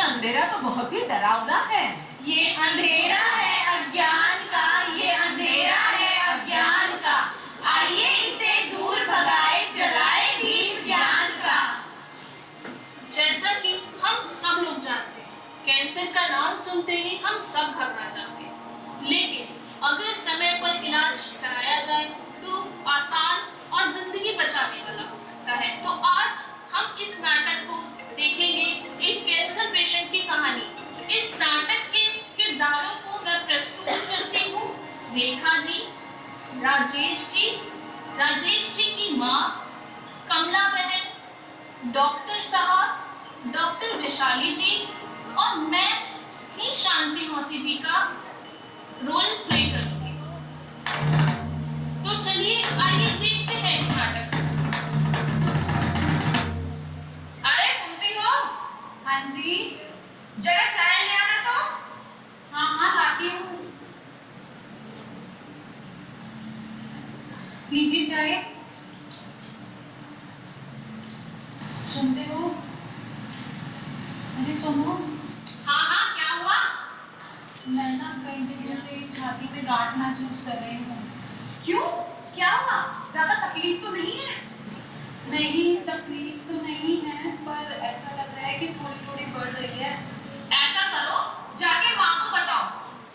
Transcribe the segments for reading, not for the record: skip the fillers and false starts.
अंधेरा तो बहुत ही डरावना है। ये अंधेरा है अज्ञान का, ये अंधेरा है अज्ञान का। आइए इसे दूर भगाए, जलाए दीप ज्ञान का। जैसा कि हम सब लोग जानते हैं, कैंसर का नाम सुनते ही हम सब घबरा जाते हैं, लेकिन अगर समय पर इलाज कराया जाए तो आसान और जिंदगी बचाने वाला हो सकता है। तो आज हम इस नाटक को देखेंगे, एक कैंसर पेशेंट की कहानी। इस नाटक के किरदारों को मैं प्रस्तुत करती हूँ रेखा जी, राजेश जी की माँ कमला बहन, डॉक्टर साहब, डॉक्टर विशाली जी और मैं ही शांति मौसी जी का रोल प्ले करूंगी। तो चलिए आइए देखते हैं इस नाटक को। अरे सुनती हो? हाँ जी। जरा चाय ले आना तो। हाँ लाती हूँ। लीजिए चाय। सुनते हो? अरे सुनो, हाँ क्या हुआ? मैं ना कई दिनों से छाती में गांठ महसूस कर रही हूँ। क्यों? क्या हुआ? ज्यादा तकलीफ तो नहीं है? नहीं, तकलीफ तो नहीं है, पर ऐसा लग रहा है कि थोड़ी थोड़ी बढ़ रही है। ऐसा करो, जाके माँ को बताओ।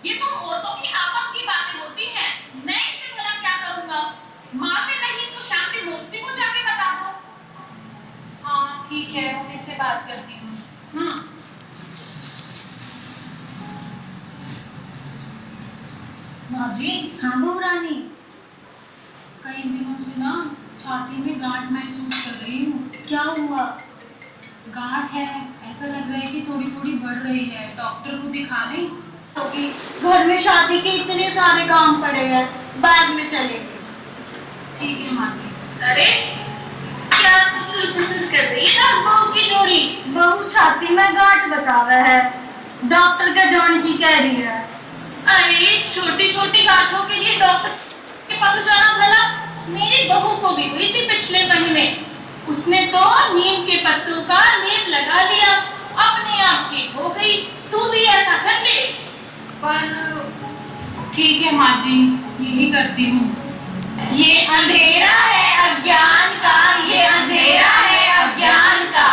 ये तो औरतों की आपस की बातें होती हैं। मैं इसमें भला क्या करूँगा? माँ से नहीं तो शांति मौसी को जाके बता दो। हाँ ठीक है, मैं से बात करती हूँ। माँ जी। हाँ बहू रानी। कई दिनों से ना छाती में गांठ महसूस कर रही हूँ। क्या हुआ? गांठ है, ऐसा लग रहा है कि थोड़ी थोड़ी बढ़ रही है। डॉक्टर को दिखा लें? घर में शादी के इतने सारे काम पड़े हैं, बाद में चलेंगे। ठीक है माँ जी। अरे क्या कुसुर कर रही है सास बहू की जोड़ी? बहू छाती में गांठ बतावे है, डॉक्टर के जाने की कह रही है। अरे इस छोटी छोटी गांठों के लिए डॉक्टर के पास जाना भला? मेरी बहू को भी हुई थी पिछले महीने। उसने तो नीम के पत्तों का लेप लगा लिया, अपने आप ठीक हो गई। तू भी ऐसा कर ले। पर ठीक है माँ जी, यही करती हूँ। ये अंधेरा है अज्ञान का, ये अंधेरा है अज्ञान का।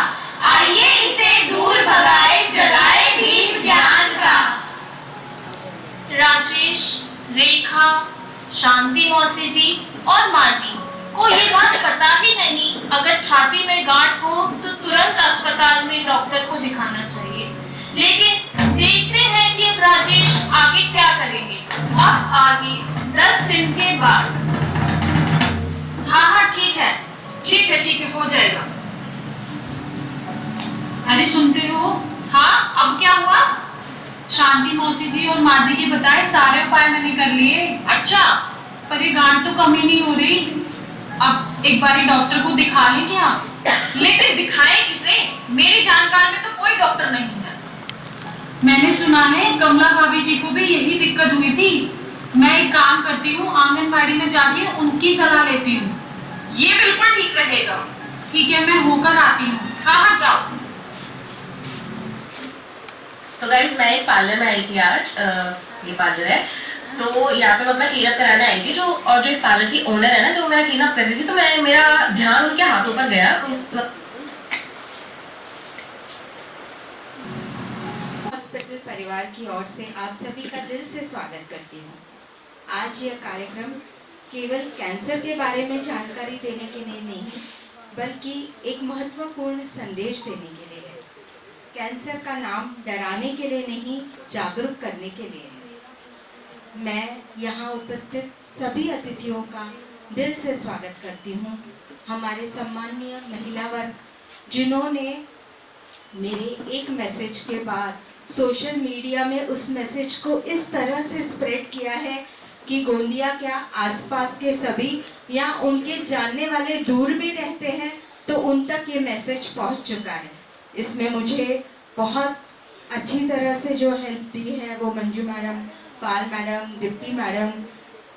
आइए इसे दूर भगाए, जलाए दीप ज्ञान का। राजेश, रेखा, शांति मौसी जी और माँ जी को ये बात पता ही नहीं। अगर छाती में गांठ हो तो तुरंत अस्पताल में डॉक्टर को दिखाना चाहिए। लेकिन देखते हैं कि अब राजेश आगे क्या करेंगे। अब आगे 10 दिन के बाद। हाँ ठीक है, हो जाएगा। अरे सुनते हो? हाँ, अब क्या हुआ? शांति मौसी जी और माँ जी के बताए सारे उपाय मैंने कर लिए। अच्छा, पर ये गांठ तो कम ही नहीं हो रही। अब एक बारी डॉक्टर को दिखा लें क्या? लेकिन दिखाएं किसे? मेरी जानकार में तो कोई डॉक्टर नहीं है। मैंने सुना है कमला भाभी जी को भी यही दिक्कत हुई थी। मैं एक काम करती हूँ, आंगनबाड़ी में जाके उनकी सलाह लेती हूँ। ये बिल्कुल ठीक रहेगा। ठीक है, मैं होकर आती हूँ। हाँ जाओ। तो गाइस मैं एक पार्लर में आई थी आज। ये पार्लर है, तो यहाँ पे मैं अपना क्लीनअप कराने आई थी। जो इस पार्लर की ओनर है ना, जो मेरा क्लीनअप कर रही थी, तो मेरा ध्यान उनके हाथों पर गया। हॉस्पिटल परिवार की ओर से आप सभी का दिल से स्वागत करती हूँ। आज यह कार्यक्रम केवल कैंसर के बारे में जानकारी देने के लिए नहीं, बल्कि एक महत्वपूर्ण संदेश देने के लिए है। कैंसर का नाम डराने के लिए नहीं, जागरूक करने के लिए है। मैं यहाँ उपस्थित सभी अतिथियों का दिल से स्वागत करती हूँ। हमारे सम्माननीय महिला वर्ग, जिन्होंने मेरे एक मैसेज के बाद सोशल मीडिया में उस मैसेज को इस तरह से स्प्रेड किया है कि गोंदिया क्या आसपास के सभी या उनके जानने वाले दूर भी रहते हैं तो उन तक ये मैसेज पहुंच चुका है। इसमें मुझे बहुत अच्छी तरह से जो हेल्प दी है वो Manju madam, Pal madam, Deepti madam,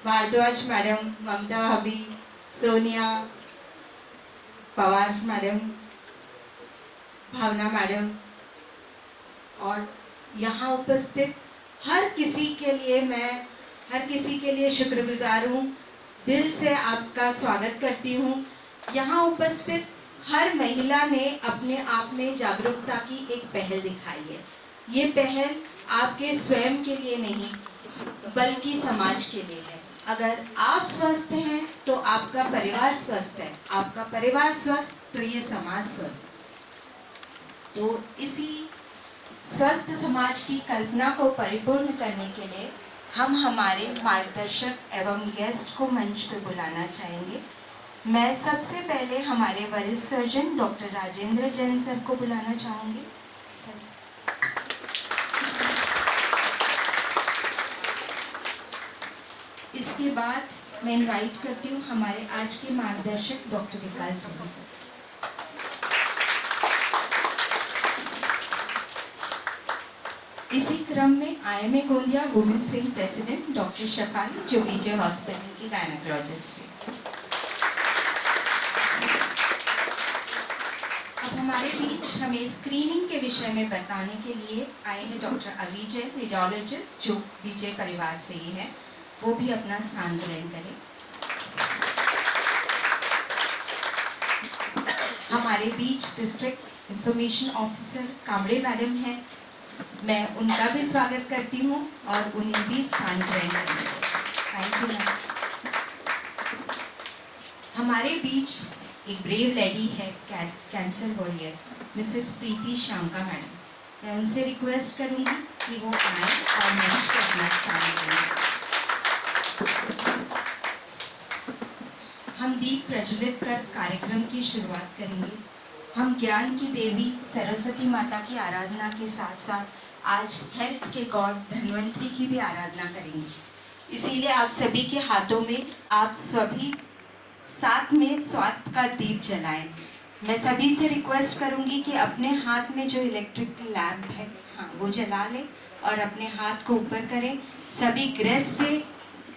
Bhardwaj madam, Mamta भाभी, सोनिया, पवार मैडम, भावना मैडम और यहाँ उपस्थित हर किसी के लिए शुक्रगुजार हूँ। दिल से आपका स्वागत करती हूँ। यहाँ उपस्थित हर महिला ने अपने आप में जागरूकता की एक पहल दिखाई है। ये पहल आपके स्वयं के लिए नहीं बल्कि समाज के लिए है। अगर आप स्वस्थ हैं तो आपका परिवार स्वस्थ है, आपका परिवार स्वस्थ तो ये समाज स्वस्थ। तो इसी स्वस्थ समाज की कल्पना को परिपूर्ण करने के लिए हम हमारे मार्गदर्शक एवं गेस्ट को मंच पर बुलाना चाहेंगे। मैं सबसे पहले हमारे वरिष्ठ surgeon doctor Rajendra Jain sir को बुलाना चाहूँगी। सर। इसके बाद मैं इनवाइट करती हूँ हमारे आज के मार्गदर्शक डॉक्टर विकास जैन सर। इसी क्रम में IMA Gondia women's wing president doctor Shafali जो विजय हॉस्पिटल की गायनेकोलॉजिस्ट है। अब हमारे बीच हमें स्क्रीनिंग के विषय में बताने के लिए आए हैं डॉक्टर अभी जैन, रेडियोलॉजिस्ट जो विजय परिवार से ही है। वो भी अपना स्थान ग्रहण करें। हमारे बीच district information officer Kambade madam हैं। मैं उनका भी स्वागत करती हूँ और उन्हें भी स्थान ग्रहण करेंगे। Thank you ma'am. हमारे बीच एक ब्रेव लेडी है, कैंसर वॉरियर मिसेस प्रीति शांका मैडम। मैं उनसे रिक्वेस्ट करूँगी कि वो आए और मंच पर अपना स्थान लें। हम दीप प्रज्वलित कर कार्यक्रम की शुरुआत करेंगे। हम ज्ञान की देवी सरस्वती माता की आराधना के साथ साथ आज हेल्थ के गॉड धन्वंतरी की भी आराधना करेंगे। इसीलिए आप सभी के हाथों में आप सभी साथ में स्वास्थ्य का दीप जलाएं। मैं सभी से रिक्वेस्ट करूंगी कि अपने हाथ में जो इलेक्ट्रिक लैंप है वो जला लें और अपने हाथ को ऊपर करें।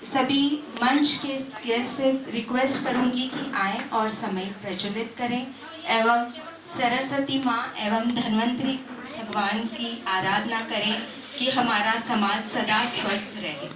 सभी मंच के गेस्ट से रिक्वेस्ट करूंगी कि आएं और समय प्रज्वलित करें एवं सरस्वती माँ एवं धन्वंतरी भगवान की आराधना करें कि हमारा समाज सदा स्वस्थ रहे।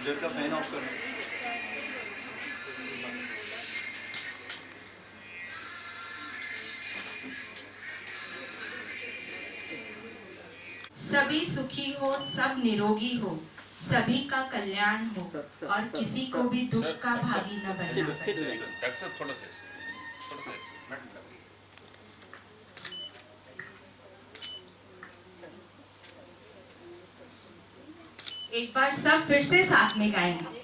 इधर का फैन ऑफ करना। सभी सुखी हो, सब निरोगी हो, सभी का कल्याण हो और किसी को भी दुख का भागी न बनना पड़े। थोड़ा सा एक बार सब फिर से साथ में गाएंगे।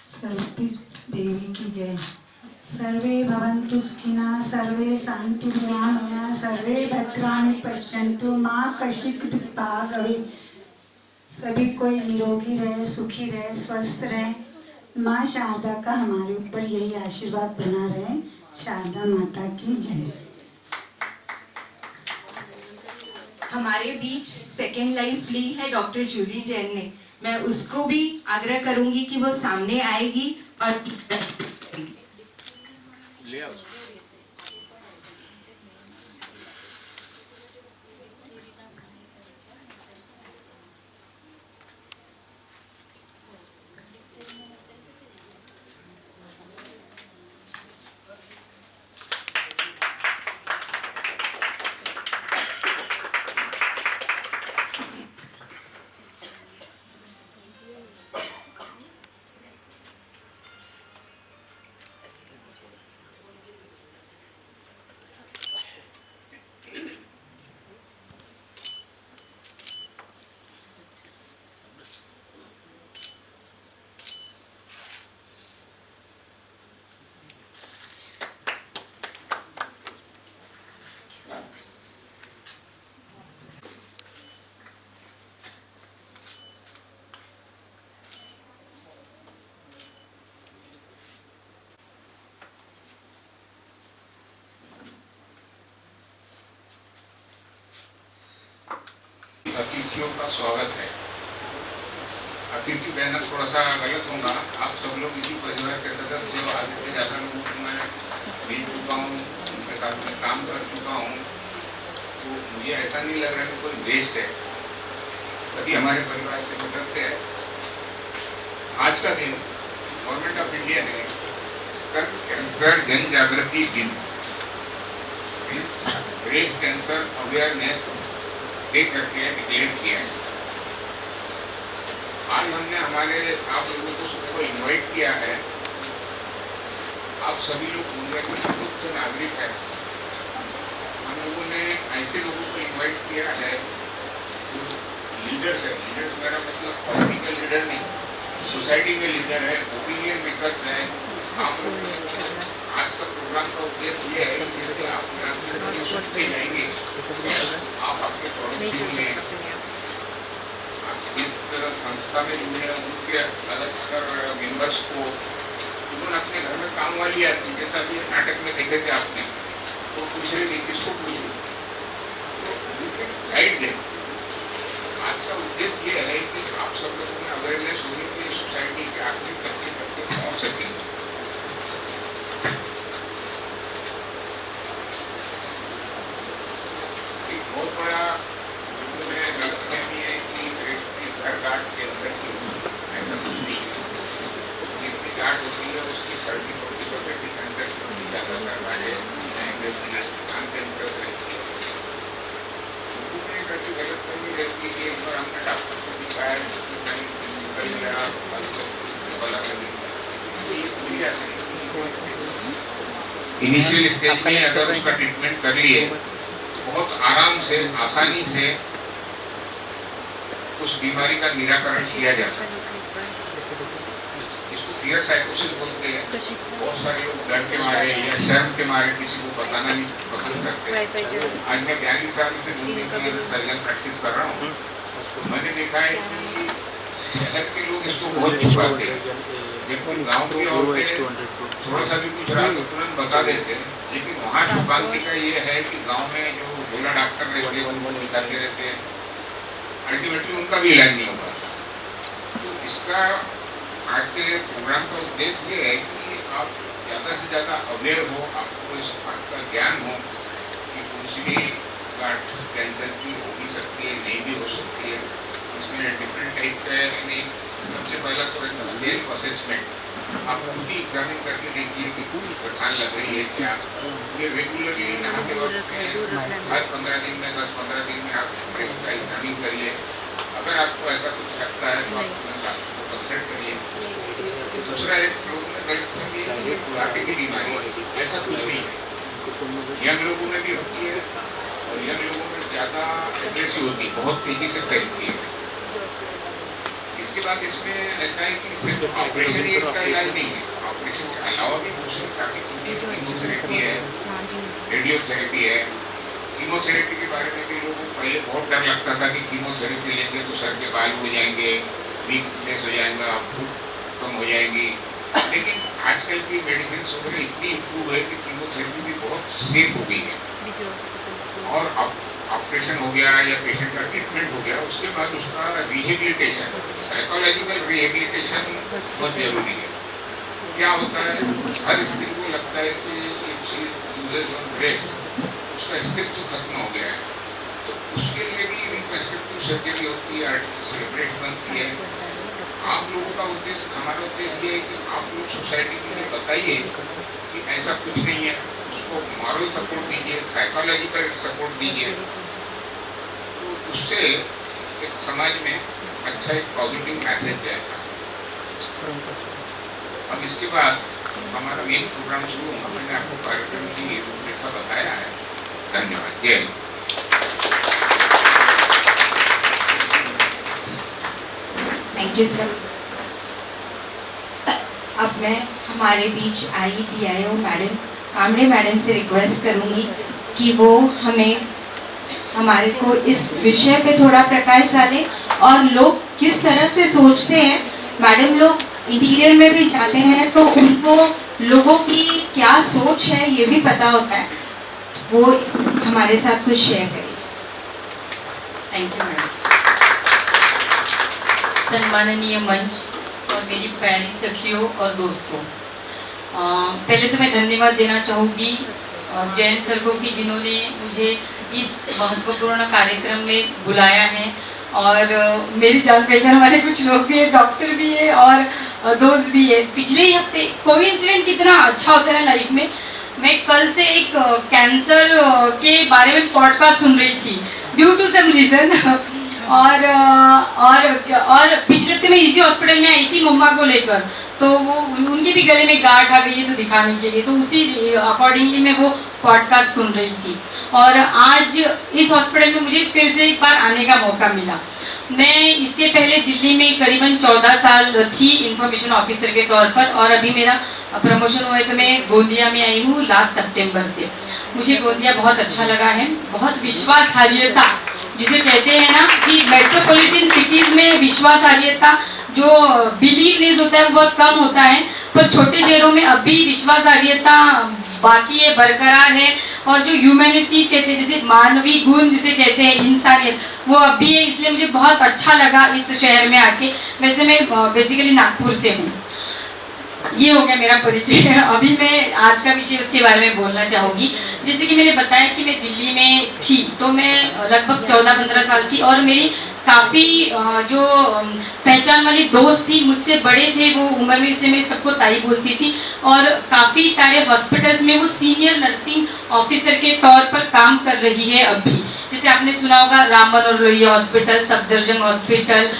सरस्वती देवी की जय। सर्वे भवन्तु सुखिनः, सर्वे सन्तु निरामया, सर्वे भद्राणि पश्यन्तु माँ कश्चित् दुःखभाग् भवेत्। सभी कोई निरोगी रहे, सुखी रहे, स्वस्थ रहे। माँ शारदा का हमारे ऊपर यही आशीर्वाद बना रहे। शारदा माता की जय। हमारे बीच सेकेंड लाइफ ली है डॉक्टर जूली जैन ने। मैं उसको भी आग्रह करूंगी कि वो सामने आएगी और ले आओ। अतिथियों का स्वागत है। अतिथि कहना थोड़ा सा गलत होगा, आप सब लोग इसी परिवार के सदस्य हो। आगे से ज़्यादा लोगों को मैं मिल चुका हूँ, उनके साथ में काम कर चुका हूँ, तो मुझे ऐसा नहीं लग रहा कि कोई वेस्ट है। सभी हमारे परिवार के सदस्य हैं। आज का दिन गवर्नमेंट ऑफ इंडिया ने स्तन कैंसर जन जागृति दिन means breast cancer awareness day करके डिक्लेयर किया है। आज हमने हमारे आप लोगों को सबको इनवाइट किया है। आप सभी लोग दुनिया के प्रबुद्ध नागरिक हैं। हम लोगों ने ऐसे लोगों को इनवाइट किया है जो लीडर्स है। लीडर्स मेरा मतलब पॉलिटिकल लीडर नहीं, सोसाइटी में लीडर है, ओपिनियन मेकर्स है। आप लोग आज का प्रोग्राम का उद्देश्य ये है कि जैसे आप सुनते जाएंगे, आप आपके पड़ोसियों में इस संस्था में जो है उनके अलग अलग मेंबर्स को उन्होंने अपने घर में काम वाली आती, जैसा भी नाटक में देखे थे आपने, तो पूछ रहे थे किसको पूछो, तो गाइड दें। आज का उद्देश्य ये है कि आप सब लोगों में अवेयरनेस होने के लिए सोसाइटी के आखिरी करते करते पहुँच सकें। एक बहुत बड़ा गलतफहमी है कि घर गार्ड कैंसर की ऐसा कुछ नहीं है। जितनी गार्ड होती है उसकी 30-40% ही कैंसर की ज़्यादातर गार्डें कान कैंसर रहती है। लोगों में एक ऐसी गलतफहमी रहती है कि एक बार हमने डॉक्टर को दिखाया, जिसकी कहीं निकल गया, बोला ये पूरी आती है। इनिशियल स्टेज में अगर उसका ट्रीटमेंट कर लिए तो बहुत आराम से, आसानी से उस बीमारी का निराकरण किया जा सकता है। इसको फियर साइकोसिस बोलते हैं। बहुत सारे लोग डर के मारे या शर्म के मारे किसी को बताना नहीं पसंद करते। आज मैं 42 साल से दुनिया में सर्जन प्रैक्टिस कर रहा हूँ। मैंने देखा है कि शहर के लोग इसको बहुत छुपाते हैं, जबकि गाँव की औरतें थोड़ा सा भी कुछ रहा तो तुरंत बता देते हैं। लेकिन वहाँ शुभांति का ये है कि गाँव में जो बोला डॉक्टर रहते हैं उनको दिखाते रहते हैं, अल्टीमेटली उनका भी इलाज नहीं होगा। तो इसका आज के प्रोग्राम का उद्देश्य ये है कि आप ज़्यादा से ज़्यादा अवेयर हो, आपको इस बात का ज्ञान हो कि कुछ भी गार्ड कैंसर की हो भी सकती है, नहीं भी हो सकती है। इसमें डिफरेंट टाइप का यानी सबसे पहला तो सेल्फ असेसमेंट आप खुद ही एग्जामिन करके देखिए कि पठान लग रही है क्या। ये रेगुलरली नहाते वक्त हर 15 दिन में 10-15 दिन में आप ब्रेस्ट का एग्जामिन करिए। अगर आपको ऐसा कुछ लगता है तो आप डॉक्टर को कंसल्ट करिए। दूसरा एक लोगों में गलतफहमी है कि बुढ़ापे की बीमारी है, ऐसा कुछ नहीं है। यंग लोगों में भी होती है और यंग लोगों में ज़्यादा एग्रेसिव होती है, बहुत तेजी से फैलती है। इसके बाद इसमें ऐसा है कि सिर्फ ऑपरेशन ही इसका इलाज नहीं है। ऑपरेशन के अलावा भी दूसरी काफ़ी चीज़ें, कीमोथेरेपी है, रेडियोथेरेपी है। कीमोथेरेपी के बारे में भी लोगों को पहले बहुत डर लगता था कि कीमोथेरेपी लेंगे तो सर के बाल हो जाएंगे, वीकनेस हो जाएगा, भूख कम हो जाएगी। लेकिन आजकल की मेडिसिन वगैरह इतनी इम्प्रूव है कि कीमोथेरेपी भी बहुत सेफ हो गई है। और अब ऑपरेशन हो गया या पेशेंट का ट्रीटमेंट हो गया, उसके बाद उसका रिहेबिलिटेशन, साइकोलॉजिकल रिहेबिलिटेशन बहुत जरूरी है। क्या होता है, हर स्त्री को लगता है कि ब्रेस्ट उसका अस्तित्व खत्म हो गया है, तो उसके लिए भी रिकंस्ट्रक्टिव सर्जरी होती है, आर्टिफिशियल ब्रेस्ट बनती है। आप लोगों का उद्देश्य, हमारा उद्देश्य ये है कि आप लोग सोसाइटी को ये बताइए कि ऐसा कुछ नहीं है, उसको मॉरल सपोर्ट दीजिए, साइकोलॉजिकल सपोर्ट दीजिए, तो उससे एक समाज में अच्छा एक पॉजिटिव मैसेज जाएगा। अब इसके बाद हमारा मेन प्रोग्राम शुरू होगा। मैंने आपको कार्यक्रम की रूपरेखा बताया है। धन्यवाद। जय हिंद। Thank you sir. अब मैं हमारे बीच आई DIO मैडम कामड़े मैडम से रिक्वेस्ट करूंगी कि वो हमारे को इस विषय पे थोड़ा प्रकाश डालें और लोग किस तरह से सोचते हैं। मैडम लोग इंटीरियर में भी जाते हैं तो उनको लोगों की क्या सोच है ये भी पता होता है, वो हमारे साथ कुछ शेयर करें। Thank you madam. सम्माननीय मंच और मेरी प्यारी सखियों और दोस्तों, पहले तो मैं धन्यवाद देना चाहूँगी जयंत सर को कि जिन्होंने मुझे इस महत्वपूर्ण कार्यक्रम में बुलाया है। और मेरी जान पहचान वाले कुछ लोग भी है, डॉक्टर भी है और दोस्त भी है। पिछले ही हफ्ते कोइंसिडेंट कितना अच्छा होता है लाइफ में। मैं कल से एक कैंसर के बारे में पॉडकास्ट सुन रही थी ड्यू टू सम रीज़न और पिछले हफ्ते मैं इसी हॉस्पिटल में आई थी मम्मा को लेकर, तो वो उनके भी गले में गांठ आ गई है तो दिखाने के लिए, तो उसी अकॉर्डिंगली मैं वो पॉडकास्ट सुन रही थी। और आज इस हॉस्पिटल में मुझे फिर से एक बार आने का मौका मिला। मैं इसके पहले दिल्ली में करीबन 14 साल थी इंफॉर्मेशन ऑफिसर के तौर पर, और अभी मेरा प्रमोशन हुआ है तो मैं गोंदिया में आई हूँ लास्ट सितंबर से। मुझे गोंदिया बहुत अच्छा लगा है। बहुत विश्वासहार्यता जिसे कहते हैं ना कि मेट्रोपॉलिटन सिटीज़ में विश्वासहार्यता जो बिलीवनेस होता है वो बहुत कम होता है, पर छोटे शहरों में अभी विश्वासहार्यता बाकी है, बरकरार है। और जो ह्यूमैनिटी कहते हैं, जैसे मानवीय गुण जिसे कहते हैं, इंसानियत, वो अभी है। इसलिए मुझे बहुत अच्छा लगा इस शहर में आके। वैसे मैं बेसिकली नागपुर से हूँ। ये हो गया मेरा परिचय। अभी मैं आज का विषय उसके बारे में बोलना चाहूँगी। जैसे कि मैंने बताया कि मैं दिल्ली में थी, तो मैं लगभग 14-15 साल थी, और मेरी काफ़ी जो पहचान वाली दोस्त थी, मुझसे बड़े थे वो उम्र में, इसलिए मैं सबको ताई बोलती थी। और काफ़ी सारे हॉस्पिटल्स में वो सीनियर नर्सिंग ऑफिसर के तौर पर काम कर रही है अभी। जैसे आपने सुना होगा Ram Manohar Lohia hospital, Safdarjung hospital,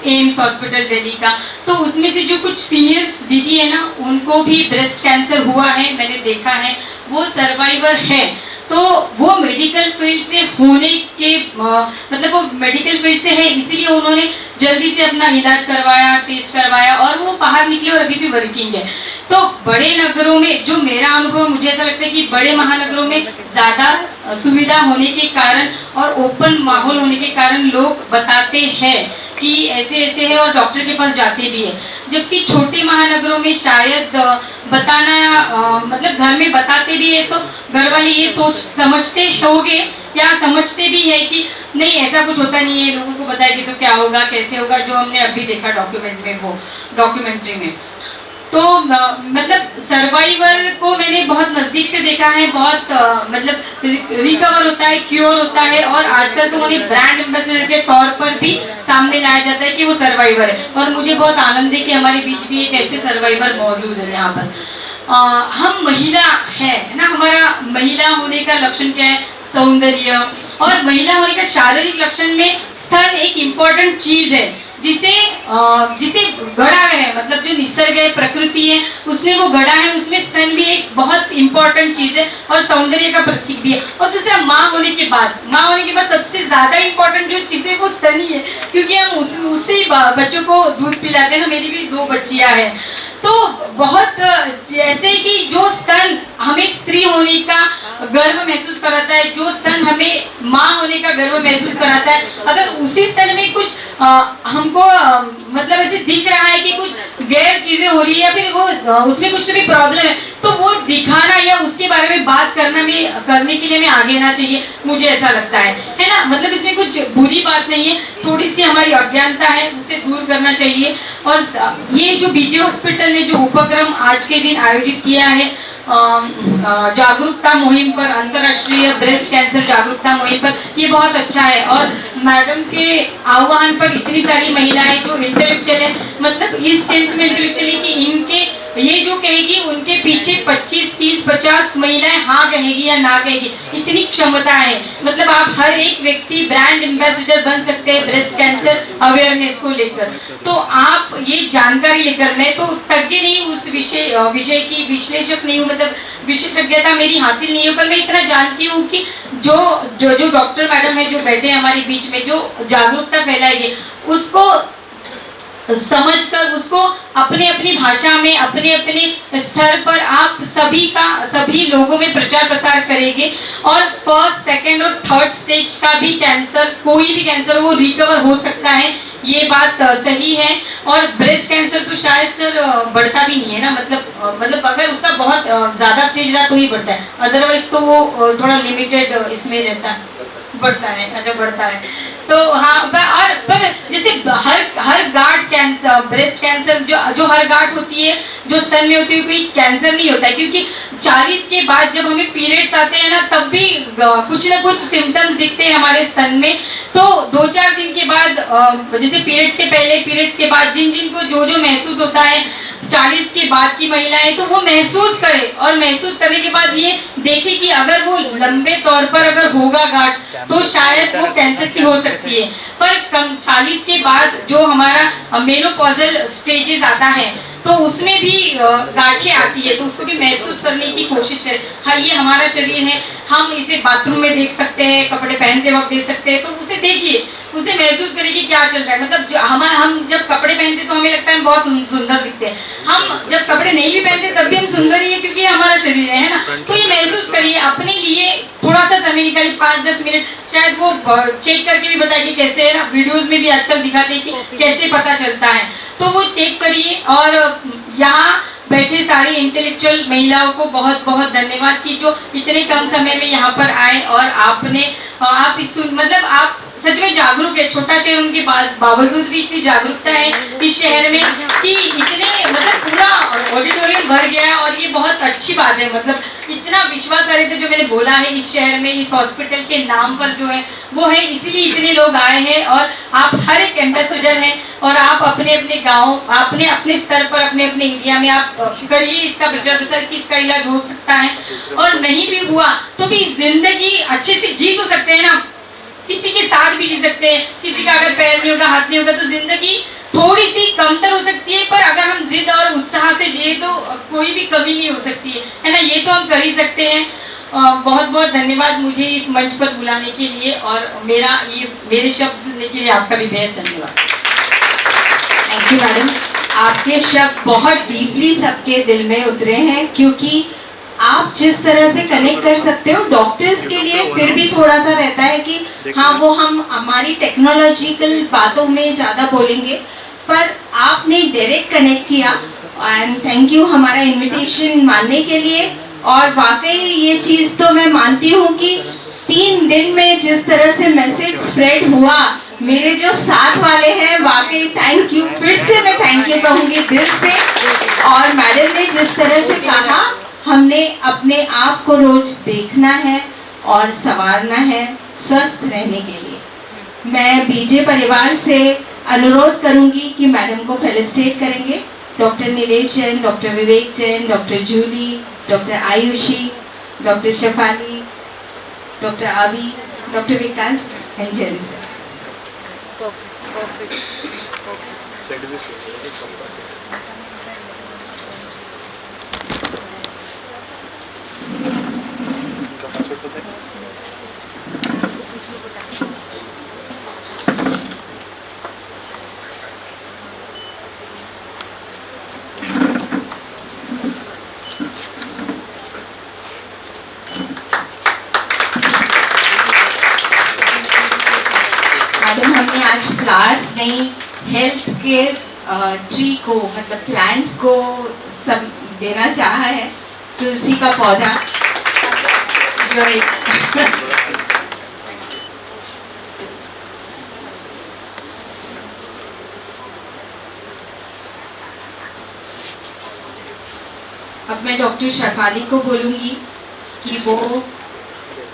AIIMS hospital Delhi का। तो उसमें से जो कुछ सीनियर्स दीदी है ना, उनको भी ब्रेस्ट कैंसर हुआ है, मैंने देखा है। वो सर्वाइवर है, तो वो मेडिकल फील्ड से होने के मतलब वो मेडिकल फील्ड से है, इसीलिए उन्होंने जल्दी से अपना इलाज करवाया, टेस्ट करवाया, और वो बाहर निकले और अभी भी वर्किंग है। तो बड़े नगरों में जो मेरा अनुभव, मुझे ऐसा लगता है कि बड़े महानगरों में ज़्यादा सुविधा होने के कारण और ओपन माहौल होने के कारण लोग बताते हैं कि ऐसे ऐसे है, और डॉक्टर के पास जाते भी है। जबकि छोटे महानगरों में शायद बताना मतलब घर में बताते भी है तो घर वाले ये सोच समझते होंगे या समझते भी है कि नहीं ऐसा कुछ होता नहीं है, लोगों को बताएगी तो क्या होगा, कैसे होगा, जो हमने अभी देखा डॉक्यूमेंट्री में। तो मतलब सर्वाइवर को मैंने बहुत नज़दीक से देखा है। बहुत मतलब रिकवर होता है, क्योर होता है, और आजकल तो उन्हें ब्रांड एम्बेसडर के तौर पर भी सामने लाया जाता है कि वो सर्वाइवर है। और मुझे बहुत आनंद है कि हमारे बीच भी एक ऐसे सर्वाइवर मौजूद है यहाँ पर। हम महिला है ना, हमारा महिला होने का लक्षण क्या है? सौंदर्य। और महिला होने का शारीरिक लक्षण में स्तन एक इम्पॉर्टेंट चीज़ है, जिसे गढ़ा है, मतलब जो निसर्ग है, प्रकृति है, उसने वो गढ़ा है, उसमें स्तन भी एक बहुत इंपॉर्टेंट चीज़ है और सौंदर्य का प्रतीक भी है। और दूसरा माँ होने के बाद सबसे ज़्यादा इंपॉर्टेंट जो चीज़ है वो स्तन ही है, क्योंकि हम उससे ही बच्चों को दूध पिलाते हैं ना। मेरी भी 2 बच्चियाँ हैं, तो बहुत जैसे कि जो स्तन हमें स्त्री होने का गर्व महसूस कराता है, जो स्तन हमें माँ होने का गर्व महसूस कराता है, अगर उसी स्तन में कुछ हमको मतलब ऐसे दिख रहा है कि कुछ गैर चीजें हो रही है, या फिर वो उसमें कुछ भी प्रॉब्लम है, तो वो दिखाना या उसके बारे में बात करने के लिए हमें आगे आना चाहिए, मुझे ऐसा लगता है ना। मतलब इसमें कुछ बुरी बात नहीं है, थोड़ी सी हमारी अज्ञानता है, उसे दूर करना चाहिए। और ये जो बीजे हॉस्पिटल ने जो उपक्रम आज के दिन आयोजित किया है, जागरूकता मुहिम पर, अंतर्राष्ट्रीय ब्रेस्ट कैंसर जागरूकता मुहिम पर, ये बहुत अच्छा है। और मैडम के आह्वान पर इतनी सारी महिलाएं जो इंटेलेक्चुअल है, मतलब इस सेंस में इंटेलेक्चुअल है कि इनके ये जो कहेगी उनके पीछे 25, 30, 50 महिलाएं हाँ कहेगी या ना कहेगी, इतनी क्षमता है। मतलब आप हर एक व्यक्ति ब्रांड एम्बेसडर बन सकते हैं ब्रेस्ट कैंसर अवेयरनेस को लेकर। तो आप ये जानकारी लेकर, मैं तो तज्ञ नहीं उस विषय की, विश्लेषक नहीं हूँ, मतलब विशेषज्ञता मेरी हासिल नहीं है, पर मैं इतना जानती हूँ कि जो डॉक्टर मैडम है जो बैठे हमारे बीच में, जो जागरूकता फैलाएगी, उसको समझकर उसको अपने अपनी भाषा में, अपने अपने स्तर पर आप सभी लोगों में प्रचार प्रसार करेंगे। और फर्स्ट, सेकंड और थर्ड स्टेज का भी कैंसर, कोई भी कैंसर वो रिकवर हो सकता है, ये बात सही है। और ब्रेस्ट कैंसर तो शायद सर बढ़ता भी नहीं है ना, मतलब अगर उसका बहुत ज़्यादा स्टेज रहा तो ही बढ़ता है, अदरवाइज तो वो थोड़ा लिमिटेड इसमें रहता है, बढ़ता है। तो हाँ, और पर जैसे हर गांठ ब्रेस्ट कैंसर जो हर गांठ होती है जो स्तन में होती है कोई कैंसर नहीं होता है, क्योंकि 40 के बाद जब हमें पीरियड्स आते हैं ना तब भी कुछ ना कुछ सिम्टम्स दिखते हैं हमारे स्तन में। तो 2-4 दिन के बाद जैसे पीरियड्स के पहले, पीरियड्स के बाद जिन को जो महसूस होता है 40 के बाद की महिलाएं, तो वो महसूस करे और महसूस करने के बाद ये देखे कि अगर वो लंबे तौर पर अगर होगा गांठ तो शायद वो कैंसर की हो सकती है। पर कम 40 के बाद जो हमारा मेनोपॉजल स्टेजेस आता है तो उसमें भी गांठें आती है, तो उसको भी महसूस करने की कोशिश करें। हाँ, ये हमारा शरीर है, हम इसे बाथरूम में देख सकते हैं, कपड़े पहनते वक्त देख सकते हैं, तो उसे देखिए, उसे महसूस करिए कि क्या चल रहा है। मतलब हम जब कपड़े पहनते तो हमें लगता है हम बहुत सुंदर दिखते हैं, हम जब कपड़े नहीं भी पहनते तब भी हम सुंदर ही है, क्योंकि ये हमारा शरीर है ना। तो ये महसूस करिए, अपने लिए थोड़ा सा समय निकालिए, 5-10 मिनट, शायद वो चेक करके भी बताइए कैसे है ना, वीडियोज में भी आजकल दिखाते हैं कि कैसे पता चलता है, तो वो चेक करिए। और यहाँ बैठे सारी इंटेलेक्चुअल महिलाओं को बहुत बहुत धन्यवाद कि जो इतने कम समय में यहाँ पर आए और आप मतलब आप सच में जागरूक है। छोटा शहर उनके बावजूद भी इतनी जागरूकता है इस शहर में कि इतने मतलब पूरा ऑडिटोरियम भर गया है, और ये बहुत अच्छी बात है। मतलब इतना विश्वास आ रहे थे जो मैंने बोला है इस शहर में इस हॉस्पिटल के नाम पर जो है वो है, इसीलिए इतने लोग आए हैं। और आप हर एक एम्बेसडर हैं और आप अपने अपने गाँव, अपने अपने स्तर पर, अपने अपने एरिया में आप करिए इसका प्रचार प्रसार कि इसका इलाज हो सकता है, और नहीं भी हुआ तो भी जिंदगी अच्छे से जी तो सकते हैं ना, किसी के साथ भी जी सकते हैं। किसी का अगर पैर नहीं होगा, हाथ नहीं होगा, तो जिंदगी थोड़ी सी कमतर हो सकती है, पर अगर हम जिद और उत्साह से जिए तो कोई भी कमी नहीं हो सकती है ना। ये तो हम कर ही सकते हैं। बहुत बहुत धन्यवाद मुझे इस मंच पर बुलाने के लिए, और मेरे शब्द सुनने के लिए आपका भी बेहद धन्यवाद। थैंक यू मैडम, आपके शब्द बहुत डीपली सबके दिल में उतरे हैं, क्योंकि आप जिस तरह से कनेक्ट कर सकते हो डॉक्टर्स के लिए फिर भी थोड़ा सा रहता है कि हाँ वो हम हमारी टेक्नोलॉजिकल बातों में ज़्यादा बोलेंगे, पर आपने डायरेक्ट कनेक्ट किया। एंड थैंक यू हमारा इनविटेशन मानने के लिए। और वाकई ये चीज़ तो मैं मानती हूँ कि 3 दिन में जिस तरह से मैसेज स्प्रेड हुआ, मेरे जो साथ वाले हैं वाकई थैंक यू, फिर से मैं थैंक यू कहूँगी दिल से। और मैडम ने जिस तरह से कहा, हमने अपने आप को रोज देखना है और संवारना है स्वस्थ रहने के लिए। मैं बीजे परिवार से अनुरोध करूंगी कि मैडम को फेलिसिटेट करेंगे। Doctor Nilesh Jain, doctor Vivek Jain, doctor Julie, doctor Ayushi, doctor Shefali, doctor Avi, doctor Vikas and Jain sir. Madam, हमने आज फ्लावर्स नहीं, हेल्थ केयर ट्री को मतलब प्लांट को सब देना चाहा है। तुलसी का पौधा जो अब मैं डॉक्टर शेफाली को बोलूँगी कि वो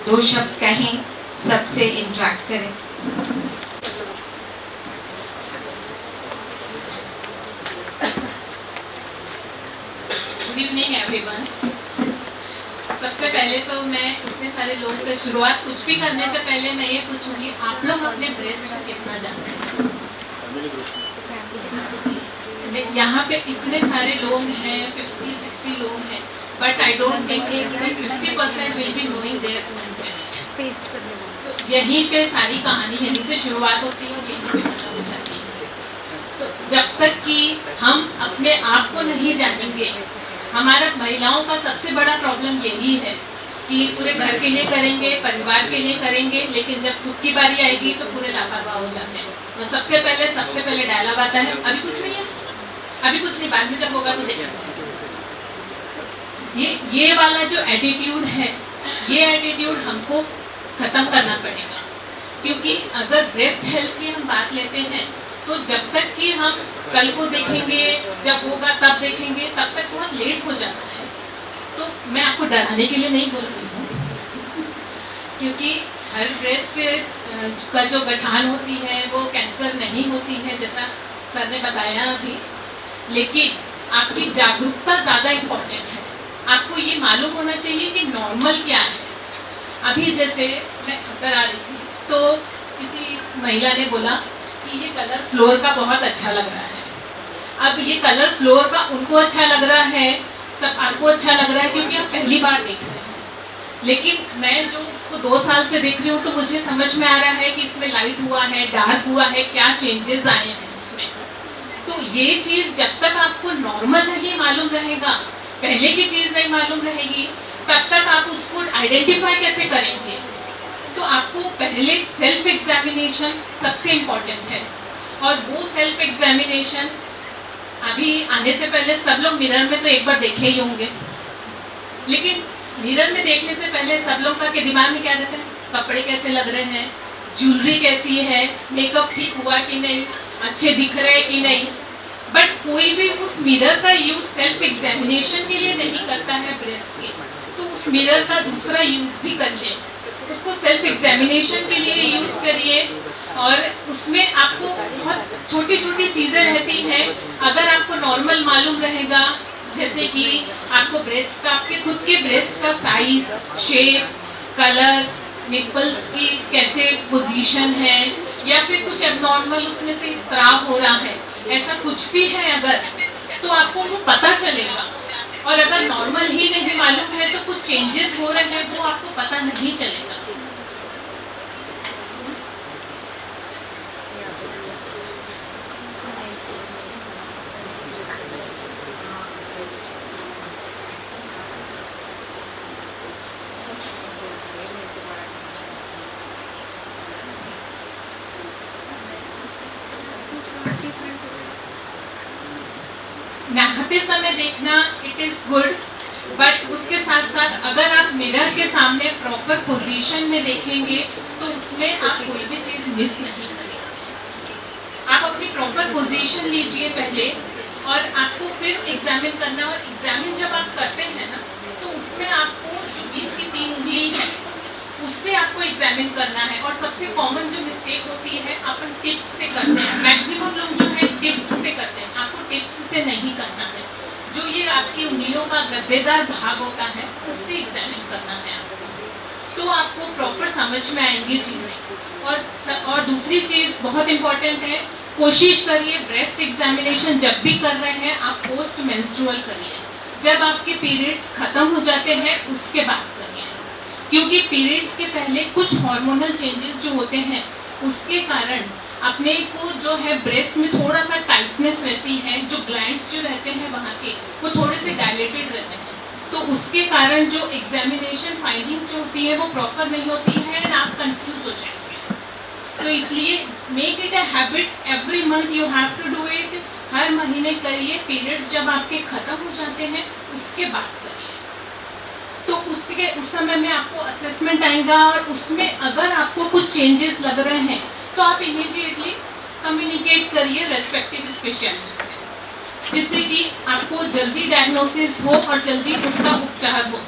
2 शब्द कहें, सबसे इंटरेक्ट करें। Good evening everyone. सबसे पहले तो मैं इतने सारे लोगों की शुरुआत कुछ भी करने से पहले मैं ये पूछूंगी, आप लोग अपने ब्रेस्ट को कितना जानते हैं? यहाँ पे इतने सारे लोग हैं, 50-60 लोग हैं, but I don't think 50% will be knowing their own breast. तो यहीं पे सारी कहानी यहीं से शुरुआत होती है और यहीं पे खत्म हो जाती है। तो जब तक कि हम अपने आप को नहीं जानेंगे, हमारा महिलाओं का सबसे बड़ा प्रॉब्लम यही है कि पूरे घर के लिए करेंगे, परिवार के लिए करेंगे, लेकिन जब खुद की बारी आएगी तो पूरे लापरवाह हो जाते हैं। तो सबसे पहले डायलॉग आता है, अभी कुछ नहीं है, अभी कुछ नहीं, बाद में जब होगा तो देखेंगे। ये वाला जो एटीट्यूड है, ये एटीट्यूड हमको खत्म करना पड़ेगा। क्योंकि अगर ब्रेस्ट हेल्थ की हम बात लेते हैं तो जब तक कि हम कल को देखेंगे, जब होगा तब देखेंगे, तब तक बहुत लेट हो जाता है। तो मैं आपको डराने के लिए नहीं बोल रही हूँ, क्योंकि हर ब्रेस्ट का जो गठान होती है वो कैंसर नहीं होती है, जैसा सर ने बताया अभी। लेकिन आपकी जागरूकता ज़्यादा इम्पोर्टेंट है। आपको ये मालूम होना चाहिए कि नॉर्मल क्या है। अभी जैसे मैं अंदर आ रही थी तो किसी महिला ने बोला कि ये कलर फ्लोर का बहुत अच्छा लग रहा है। अब ये कलर फ्लोर का उनको अच्छा लग रहा है, सब आपको अच्छा लग रहा है क्योंकि आप पहली बार देख रहे हैं। लेकिन मैं जो उसको 2 साल से देख रही हूँ तो मुझे समझ में आ रहा है कि इसमें लाइट हुआ है, डार्क हुआ है, क्या चेंजेस आए हैं इसमें। तो ये चीज़ जब तक आपको नॉर्मल नहीं मालूम रहेगा, पहले की चीज़ नहीं मालूम रहेगी, तब तक आप उसको आइडेंटिफाई कैसे करेंगे। तो आपको पहले सेल्फ एग्जामिनेशन सबसे इम्पोर्टेंट है। और वो सेल्फ एग्जामिनेशन अभी आने से पहले सब लोग मिरर में तो एक बार देखे ही होंगे, लेकिन मिरर में देखने से पहले सब लोग का के दिमाग में क्या रहता है, कपड़े कैसे लग रहे हैं, ज्वेलरी कैसी है, मेकअप ठीक हुआ कि नहीं, अच्छे दिख रहे हैं कि नहीं। बट कोई भी उस मिरर का यूज सेल्फ एग्जामिनेशन के लिए नहीं करता है ब्रेस्ट के, तो उस मिरर का दूसरा यूज भी कर ले, उसको सेल्फ एग्जामिनेशन के लिए यूज करिए। और उसमें आपको बहुत छोटी छोटी चीज़ें रहती हैं। अगर आपको नॉर्मल मालूम रहेगा, जैसे कि आपको ब्रेस्ट का, आपके खुद के ब्रेस्ट का साइज, शेप, कलर, निपल्स की कैसे पोजीशन है, या फिर कुछ एबनॉर्मल उसमें से स्त्राव हो रहा है, ऐसा कुछ भी है अगर, तो आपको वो पता चलेगा। और अगर नॉर्मल ही नहीं मालूम है तो कुछ चेंजेस हो रहे हैं वो आपको पता नहीं चलेगा। नहाते समय देखना इट इज़ गुड, बट उसके साथ साथ अगर आप मिरर के सामने प्रॉपर पोजीशन में देखेंगे तो उसमें आप कोई भी चीज़ मिस नहीं करेंगे। आप अपनी प्रॉपर पोजीशन लीजिए पहले, और आपको फिर एग्जामिन करना। और एग्जामिन जब आप करते हैं ना, तो उसमें आपको जो बीच की 3 उंगली है उससे आपको एग्जामिन करना है। और सबसे कॉमन जो मिस्टेक होती है, अपन टिप्स से करते हैं, मैक्सिमम लोग जो है टिप्स से करते हैं। आपको टिप्स से नहीं करना है, जो ये आपकी उंगलियों का गद्देदार भाग होता है उससे एग्जामिन करना है आपको, तो आपको प्रॉपर समझ में आएंगी चीज़ें। और दूसरी चीज़ बहुत इम्पॉर्टेंट है, कोशिश करिए ब्रेस्ट एग्जामिनेशन जब भी कर रहे हैं आप पोस्ट मेंस्ट्रुअल करिए। जब आपके पीरियड्स ख़त्म हो जाते हैं उसके बाद करिए, क्योंकि पीरियड्स के पहले कुछ हार्मोनल चेंजेस जो होते हैं उसके कारण अपने को जो है ब्रेस्ट में थोड़ा सा टाइटनेस रहती है, जो ग्लैंड्स जो रहते हैं वहाँ के वो थोड़े से डायलेटेड रहते हैं, तो उसके कारण जो एग्जामिनेशन फाइंडिंग्स जो होती है वो प्रॉपर नहीं होती है एंड आप कंफ्यूज हो जाएंगे। तो इसलिए make it a habit, every month you have to do it. हर महीने करिए, पीरियड्स जब आपके ख़त्म हो जाते हैं उसके बाद करिए, तो उस समय में आपको असेसमेंट आएगा। और उसमें अगर आपको कुछ चेंजेस लग रहे हैं तो आप इमीडिएटली कम्युनिकेट करिए रेस्पेक्टिव स्पेशलिस्ट, जिससे कि आपको जल्दी डायग्नोसिस हो और जल्दी उसका उपचार हो।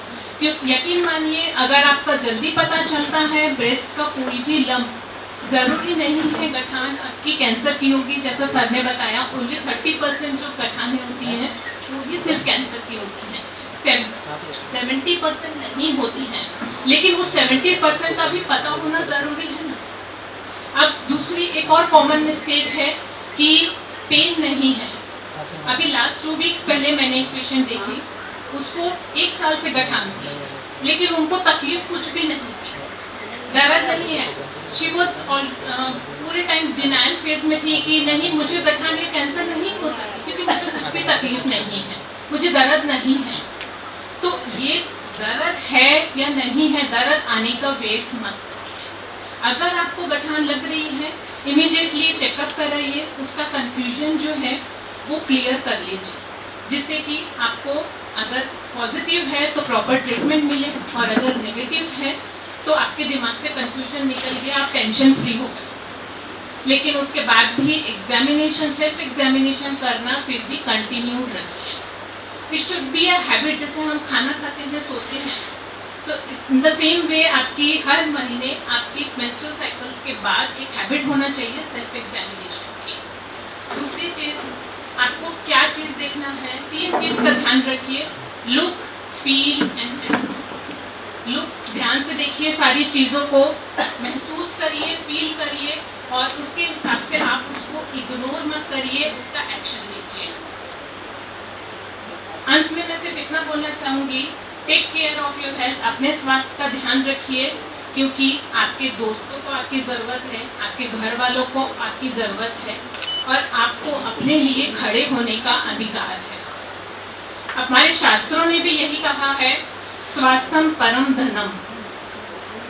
यकीन मानिए, अगर आपका जल्दी पता चलता है ब्रेस्ट का कोई भी लम्प, ज़रूरी नहीं है गठान आपकी कैंसर की होगी, जैसा सर ने बताया ओनली 30% जो गठानें होती हैं वो ही सिर्फ कैंसर की होती हैं, 70% नहीं होती हैं। लेकिन उस 70% का भी पता होना ज़रूरी है ना। अब दूसरी एक और कॉमन मिस्टेक है कि पेन नहीं है। अभी लास्ट 2 वीक्स पहले मैंने एक पेशेंट देखी, उसको 1 साल से गठान थी, लेकिन उनको तकलीफ कुछ भी नहीं थी, दर्द नहीं है। शी वॉज पूरे टाइम डिनाइल फेज में थी कि नहीं मुझे गठान या कैंसर नहीं हो सकती, क्योंकि मुझे कुछ भी तकलीफ नहीं है, मुझे दर्द नहीं है। तो ये दर्द है या नहीं है, दर्द आने का वेट मत करिए। अगर आपको गठान लग रही है इमीडिएटली चेकअप कराइए, उसका कंफ्यूजन जो है वो क्लियर कर लीजिए, जिससे कि आपको अगर पॉजिटिव है तो प्रॉपर ट्रीटमेंट मिले, और अगर नेगेटिव है तो आपके दिमाग से कंफ्यूजन निकल गया, आप टेंशन फ्री हो गए। लेकिन उसके बाद भी एग्जामिनेशन, सेल्फ एग्जामिनेशन करना फिर भी कंटिन्यू रखिए। It should be a habit, जैसे हम खाना खाते हैं, सोते हैं, तो इन द सेम वे आपकी हर महीने आपकी मेंस्ट्रुअल साइकिल्स के बाद एक हैबिट होना चाहिए सेल्फ एग्जामिनेशन की। दूसरी चीज़, आपको क्या चीज़ देखना है, 3 चीज़ का ध्यान रखिए, look, feel and act. Look, ध्यान से देखिए, सारी चीज़ों को महसूस करिए, फील करिए और उसके हिसाब से आप उसको इग्नोर मत करिए, उसका एक्शन लीजिए। अंत में मैं सिर्फ इतना बोलना चाहूँगी, take care of your health, अपने स्वास्थ्य का ध्यान रखिए, क्योंकि आपके दोस्तों को आपकी ज़रूरत है, आपके घर वालों को आपकी ज़रूरत है और आपको अपने लिए खड़े होने का अधिकार है। हमारे शास्त्रों ने भी यही कहा है, स्वास्थ्यम परम धनम।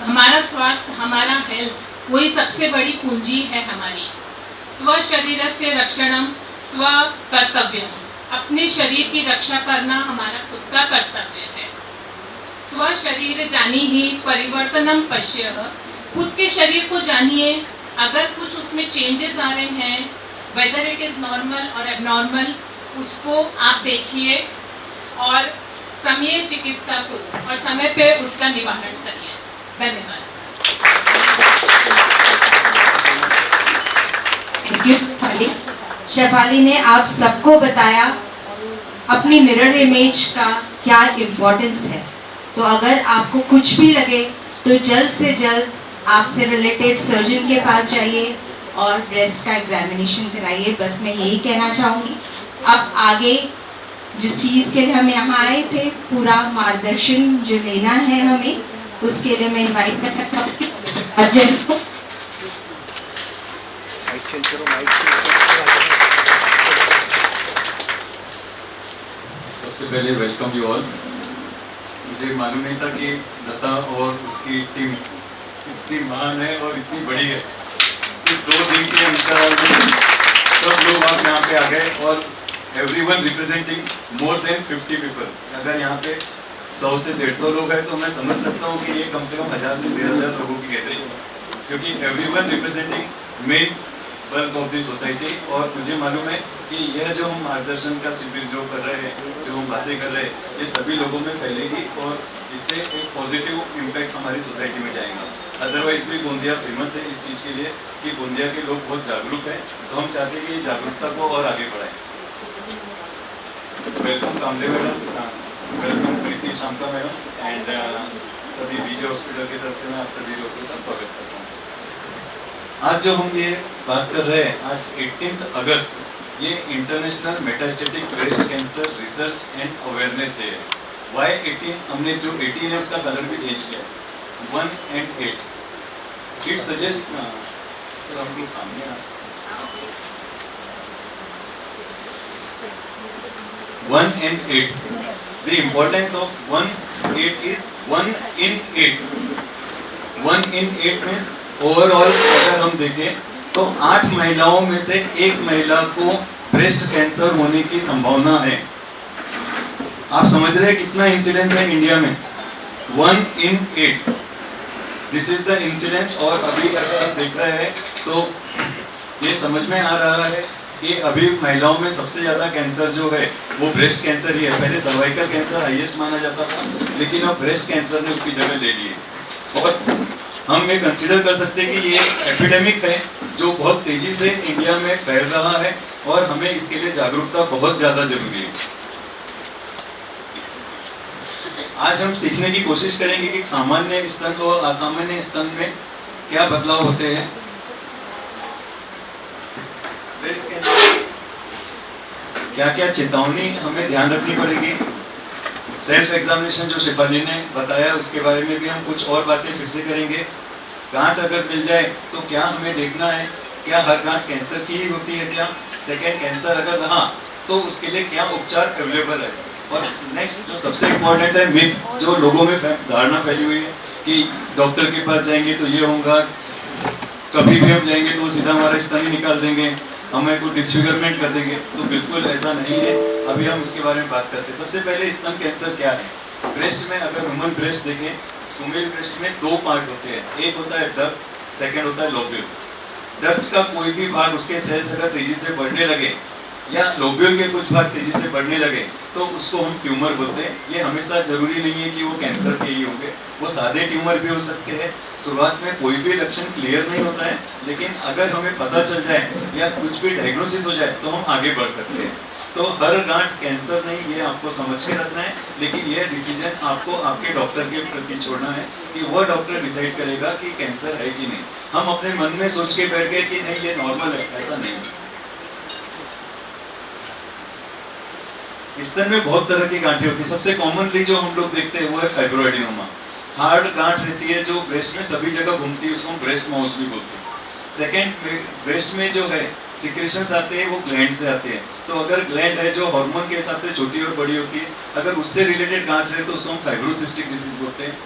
हमारा स्वास्थ्य, हमारा हेल्थ वही सबसे बड़ी पूंजी है हमारी। स्व शरीरस्य रक्षणम स्व कर्तव्यम, अपने शरीर की रक्षा करना हमारा खुद का कर्तव्य है। स्व शरीर जानी ही परिवर्तनम पश्य, खुद के शरीर को जानिए, अगर कुछ उसमें चेंजेस आ रहे हैं, वेदर इट इज़ नॉर्मल और एबनॉर्मल, उसको आप देखिए और समय चिकित्सा करो और समय पे उसका निवारण करिए। धन्यवाद। Thank you Shefali. शेफाली ने आप सबको बताया अपनी मिरर इमेज का क्या इम्पोर्टेंस है। तो अगर आपको कुछ भी लगे तो जल्द से जल्द आपसे रिलेटेड सर्जन के पास जाइए और ब्रेस्ट का एग्जामिनेशन कराइए। बस मैं यही कहना चाहूँगी। अब आगे जिस चीज़ के लिए हम यहाँ आए थे, पूरा मार्गदर्शन जो लेना है हमें, उसके लिए मैं इनवाइट करना चाहूँगी अजय को। सबसे पहले वेलकम यू ऑल। मुझे मालूम नहीं था कि लता और उसकी टीम इतनी महान है और इतनी बड़ी है। सिर्फ 2 दिन के अंतराल में सब लोग आप यहाँ पे आ गए और everyone representing more than 50 people. अगर यहाँ पे 100 से 150 लोग हैं तो मैं समझ सकता हूँ कि ये कम से कम 1000 से 13000 लोगों की गैदरिंग, क्योंकि everyone representing main bulk of the society. और मुझे मालूम है कि यह जो हम मार्गदर्शन का शिविर जो कर रहे हैं, जो हम बातें कर रहे हैं, ये सभी लोगों में फैलेगी और इससे एक पॉजिटिव इम्पैक्ट हमारी सोसाइटी में जाएगा। अदरवाइज भी गोंदिया फेमस है इस चीज़ के लिए कि गोंदिया के लोग बहुत जागरूक हैं, तो हम चाहते हैं कि ये जागरूकता को और आगे बढ़ाएं। Welcome Kamle madam, welcome Preeti Shanta madam and सभी बीजे हॉस्पिटल की तरफ से मैं आप सभी लोगों का स्वागत करता हूँ। आज जो हम ये बात कर रहे हैं, आज 18 अगस्त ये international metastatic breast cancer research and awareness day है। वाई 18? हमने जो 18 है उसका कलर भी चेंज किया है, 1 and 8। इट सजेस्ट सर हम लोग सामने आ सकते 1 and 8। The importance of 1, 8 is 1 in 8। 1 in 8 means overall अगर हम देखें तो 8 महिलाओं में से 1 महिला को ब्रेस्ट कैंसर होने की संभावना है। आप समझ रहे हैं कितना इंसिडेंस है इंडिया में? 1 in 8, this is the incidence. और अभी अगर आप देख रहे हैं तो ये समझ में आ रहा है कि अभी महिलाओं में सबसे ज़्यादा कैंसर जो है वो ब्रेस्ट कैंसर ही है। पहले सर्वाइकल कैंसर हाईएस्ट माना जाता था, लेकिन अब ब्रेस्ट कैंसर ने उसकी जगह ले ली है। और हम ये कंसीडर कर सकते हैं कि ये एपिडेमिक है जो बहुत तेजी से इंडिया में फैल रहा है और हमें इसके लिए जागरूकता बहुत ज़्यादा जरूरी है। आज हम सीखने की कोशिश करेंगे कि सामान्य स्तन और असामान्य स्तन में क्या बदलाव होते हैं। ब्रेस्ट कैंसर क्या क्या चेतावनी हमें ध्यान रखनी पड़ेगी। सेल्फ एग्जामिनेशन जो शेफाली ने बताया उसके बारे में भी हम कुछ और बातें फिर से करेंगे। गांठ अगर मिल जाए तो क्या हमें देखना है, क्या हर गांठ कैंसर की ही होती है क्या? सेकेंड, कैंसर अगर रहा तो उसके लिए क्या उपचार अवेलेबल है। और नेक्स्ट जो सबसे इम्पोर्टेंट है, मिथ जो लोगों में धारणा फैली हुई है कि डॉक्टर के पास जाएंगे तो ये होगा, कभी भी हम जाएंगे तो वो सीधा हमारा स्तन ही निकाल देंगे, हमें कोई डिसफिगरमेंट कर देंगे। तो बिल्कुल ऐसा नहीं है। अभी हम उसके बारे में बात करते हैं। सबसे पहले स्तन कैंसर क्या है। ब्रेस्ट में अगर ह्यूमन ब्रेस्ट देखें, फीमेल ब्रेस्ट में 2 पार्ट होते हैं। एक होता है डक्ट, सेकंड होता है लोब्यूल। डक्ट का कोई भी भाग, उसके सेल्स अगर तेजी से बढ़ने लगे या लोब्यूल के कुछ भाग तेजी से बढ़ने लगे तो उसको हम ट्यूमर बोलते हैं। ये हमेशा जरूरी नहीं है कि वो कैंसर के ही होंगे, वो सादे ट्यूमर भी हो सकते हैं। शुरुआत में कोई भी लक्षण क्लियर नहीं होता है, लेकिन अगर हमें पता चल जाए या कुछ भी डायग्नोसिस हो जाए तो हम आगे बढ़ सकते हैं। तो हर गांठ कैंसर नहीं, ये आपको समझ के रखना है, लेकिन यह डिसीजन आपको आपके डॉक्टर के प्रति छोड़ना है कि वह डॉक्टर डिसाइड करेगा कि कैंसर है कि नहीं। हम अपने मन में सोच के बैठ गए कि नहीं ये नॉर्मल है, ऐसा नहीं। स्तन में बहुत तरह की गांठें होती है। सबसे कॉमनली जो हम लोग देखते हैं वो है फाइब्रोएडिनोमा। हार्ड गांठ रहती है जो ब्रेस्ट में सभी जगह घूमती है, उसको हम ब्रेस्ट माउस भी बोलते हैं। सेकेंड, ब्रेस्ट में जो है सिक्रेशंस आते हैं वो ग्लैंड से आते हैं। तो अगर ग्लैंड है जो हार्मोन के हिसाब से छोटी और बड़ी होती है, अगर उससे रिलेटेड गांठ रहे तो उसको हम फाइब्रोसिस्टिक डिसीज बोलते हैं,